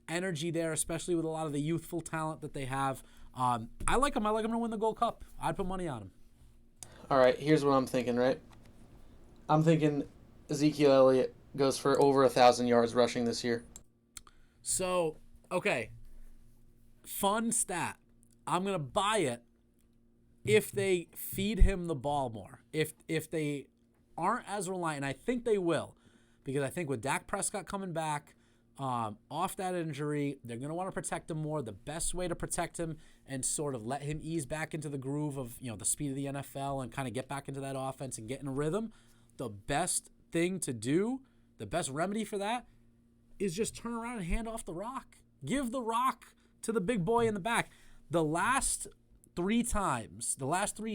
energy there, especially with a lot of the youthful talent that they have. I like them. I like them to win the Gold Cup. I'd put money on them. All right, here's what I'm thinking, right? I'm thinking Ezekiel Elliott goes for over 1,000 yards rushing this year. So, okay. Fun stat. I'm going to buy it if they feed him the ball more. If they aren't as reliant, and I think they will, because I think with Dak Prescott coming back off that injury, they're going to want to protect him more. The best way to protect him and sort of let him ease back into the groove of, the speed of the NFL and kind of get back into that offense and get in a rhythm, the best thing to do, the best remedy for that is just turn around and hand off the rock. Give the rock to the big boy in the back. The last 3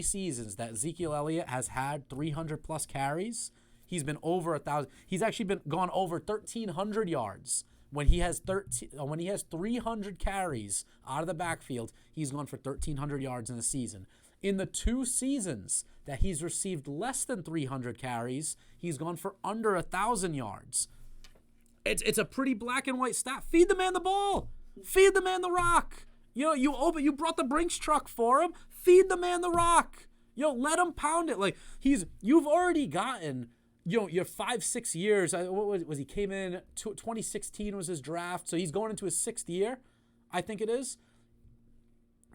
seasons that Ezekiel Elliott has had 300-plus carries, he's been over 1,000. He's actually gone over 1,300 yards. When he has 300 carries out of the backfield, he's gone for 1,300 yards in a season. In the 2 seasons that he's received less than 300 carries, he's gone for under 1,000 yards. It's a pretty black and white stat. Feed the man the ball. Feed the man the rock. You brought the Brinks truck for him. Feed the man the rock. Let him pound it. Like you've already gotten. Your 5-6 years, what was he came in, 2016 was his draft, so he's going into his 6th year, I think it is.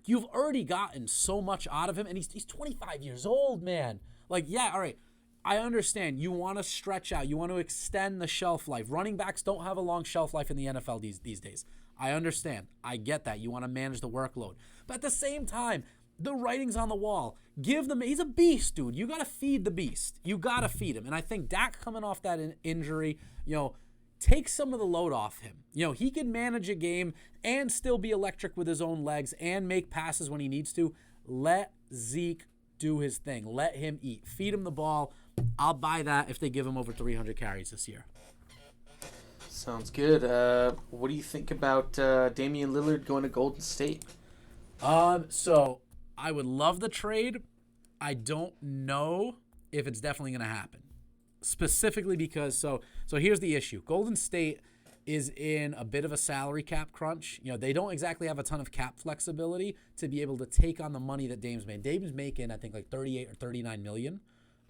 You've already gotten so much out of him, and he's 25 years old, man. Like, yeah, all right, I understand you want to stretch out. You want to extend the shelf life. Running backs don't have a long shelf life in the NFL these days. I understand. I get that. You want to manage the workload. But at the same time, the writing's on the wall. He's a beast, dude. You got to feed the beast. You got to feed him. And I think Dak coming off that injury, take some of the load off him. He can manage a game and still be electric with his own legs and make passes when he needs to. Let Zeke do his thing. Let him eat. Feed him the ball. I'll buy that if they give him over 300 carries this year. Sounds good. What do you think about Damian Lillard going to Golden State? So I would love the trade. I don't know if it's definitely going to happen. Specifically because, so here's the issue. Golden State is in a bit of a salary cap crunch. They don't exactly have a ton of cap flexibility to be able to take on the money that Dame's made. Dame's making, I think, like 38 or 39 million.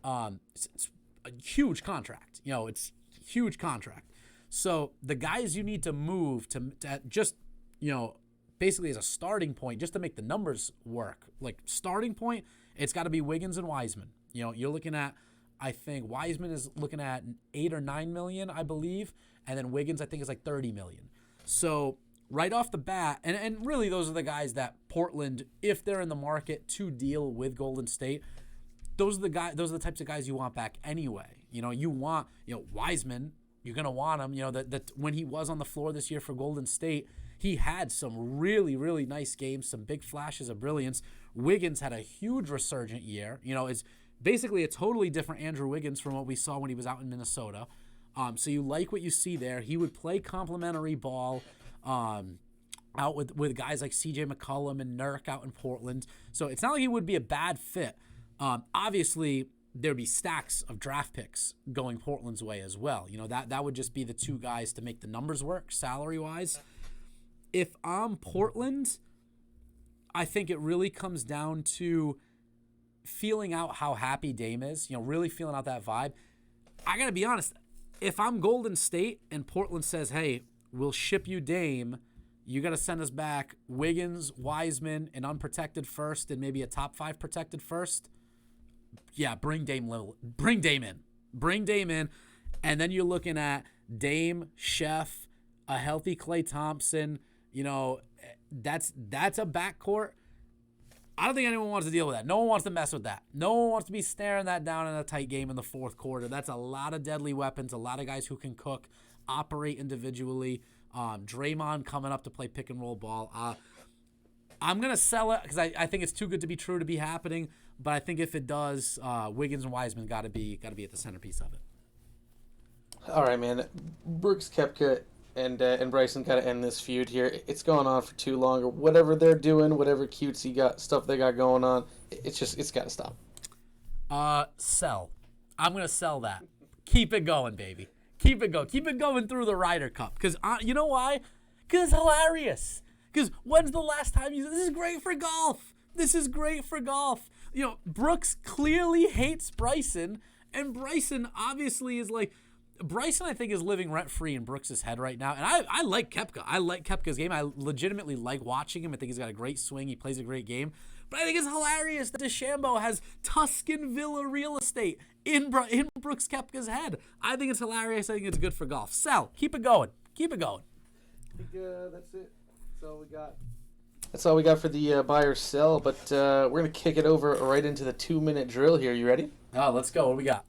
It's a huge contract. It's a huge contract. So the guys you need to move to just, basically as a starting point, just to make the numbers work. Like starting point, it's got to be Wiggins and Wiseman. You're looking at, I think Wiseman is looking at 8 or 9 million, I believe. And then Wiggins, I think, is like 30 million. So right off the bat, and really those are the guys that Portland, if they're in the market to deal with Golden State, those are the types of guys you want back anyway. You want, Wiseman, you're going to want him. That when he was on the floor this year for Golden State, he had some really, really nice games, some big flashes of brilliance. Wiggins had a huge resurgent year. It's basically a totally different Andrew Wiggins from what we saw when he was out in Minnesota. So you like what you see there. He would play complementary ball out with guys like CJ McCollum and Nurk out in Portland. So it's not like he would be a bad fit. Obviously, there'd be stacks of draft picks going Portland's way as well. That would just be the two guys to make the numbers work salary-wise. If I'm Portland, I think it really comes down to feeling out how happy Dame is, really feeling out that vibe. I got to be honest. If I'm Golden State and Portland says, hey, we'll ship you Dame, you got to send us back Wiggins, Wiseman, an unprotected first, and maybe a top 5 protected first. Yeah, bring Dame in. Bring Dame in. And then you're looking at Dame, Chef, a healthy Klay Thompson. That's a backcourt. I don't think anyone wants to deal with that. No one wants to mess with that. No one wants to be staring that down in a tight game in the fourth quarter. That's a lot of deadly weapons, a lot of guys who can cook, operate individually. Draymond coming up to play pick and roll ball. I'm going to sell it because I think it's too good to be true to be happening. But I think if it does, Wiggins and Wiseman got to be at the centerpiece of it. All right, man. Brooks Koepka and Bryson got to end this feud here. It's going on for too long, or whatever they're doing, whatever cutesy stuff they got going on. It's got to stop. Sell. I'm gonna sell that. Keep it going, baby. Keep it going. Keep it going through the Ryder Cup. Cause you know why? Cause it's hilarious. Cause when's the last time this is great for golf? This is great for golf. Brooks clearly hates Bryson, and Bryson obviously is like. Bryson, I think, is living rent-free in Brooks' head right now. And I like Koepka. I like Koepka's game. I legitimately like watching him. I think he's got a great swing. He plays a great game. But I think it's hilarious that DeChambeau has Tuscan Villa real estate in Brooks Koepka's head. I think it's hilarious. I think it's good for golf. Sell. Keep it going. Keep it going. I think that's it. That's all we got. That's all we got for the buy or sell. But we're going to kick it over right into the 2-minute drill here. You ready? Oh, let's go. What do we got?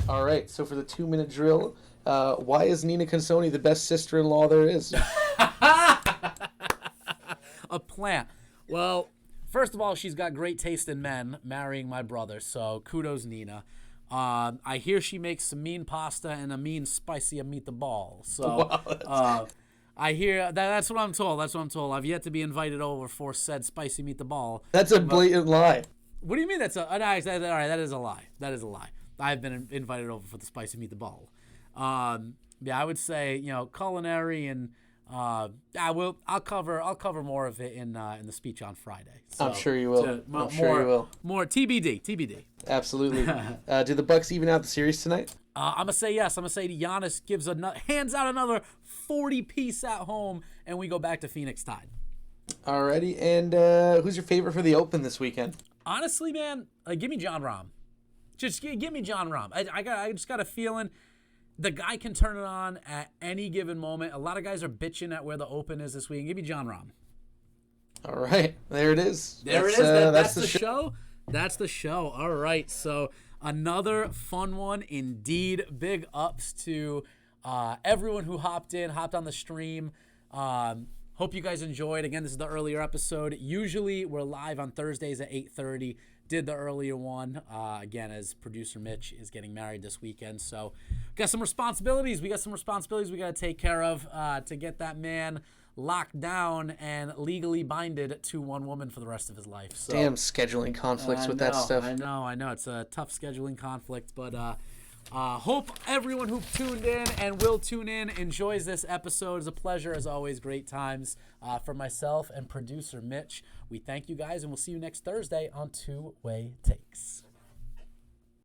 All right, so for the 2-minute drill, why is Nina Consoni the best sister-in-law there is? A plant. Well, first of all, she's got great taste in men, marrying my brother, so kudos, Nina. I hear she makes some mean pasta and a mean spicy meatball. So I hear that's what I'm told. That's what I'm told. I've yet to be invited over for said spicy meatball. That's a blatant lie. What do you mean that's a all right, that is a lie. That is a lie. I've been invited over for the spicy meatball. Yeah, I would say, culinary and I'll cover more of it in the speech on Friday. So, I'm sure you will. More TBD. Absolutely. Do the Bucks even out the series tonight? I'm gonna say yes. I'm gonna say Giannis hands out another 40-piece at home, and we go back to Phoenix Tide. Alrighty, and who's your favorite for the Open this weekend? Honestly, man, give me John Rahm. Just give me John Rahm. I just got a feeling the guy can turn it on at any given moment. A lot of guys are bitching at where the Open is this week. Give me John Rahm. All right, there it is. That's the show. That's the show. All right, so another fun one indeed. Big ups to everyone who hopped on the stream. Hope you guys enjoyed. Again, this is the earlier episode. Usually we're live on Thursdays at 8:30. Did the earlier one, again, as producer Mitch is getting married this weekend. So got some responsibilities. We got to take care of to get that man locked down and legally binded to one woman for the rest of his life. So, damn scheduling conflicts with that stuff. I know. It's a tough scheduling conflict, but hope everyone who tuned in and will tune in enjoys this episode. It's a pleasure, as always. Great times for myself and producer Mitch. We thank you guys, and we'll see you next Thursday on Two Way Takes.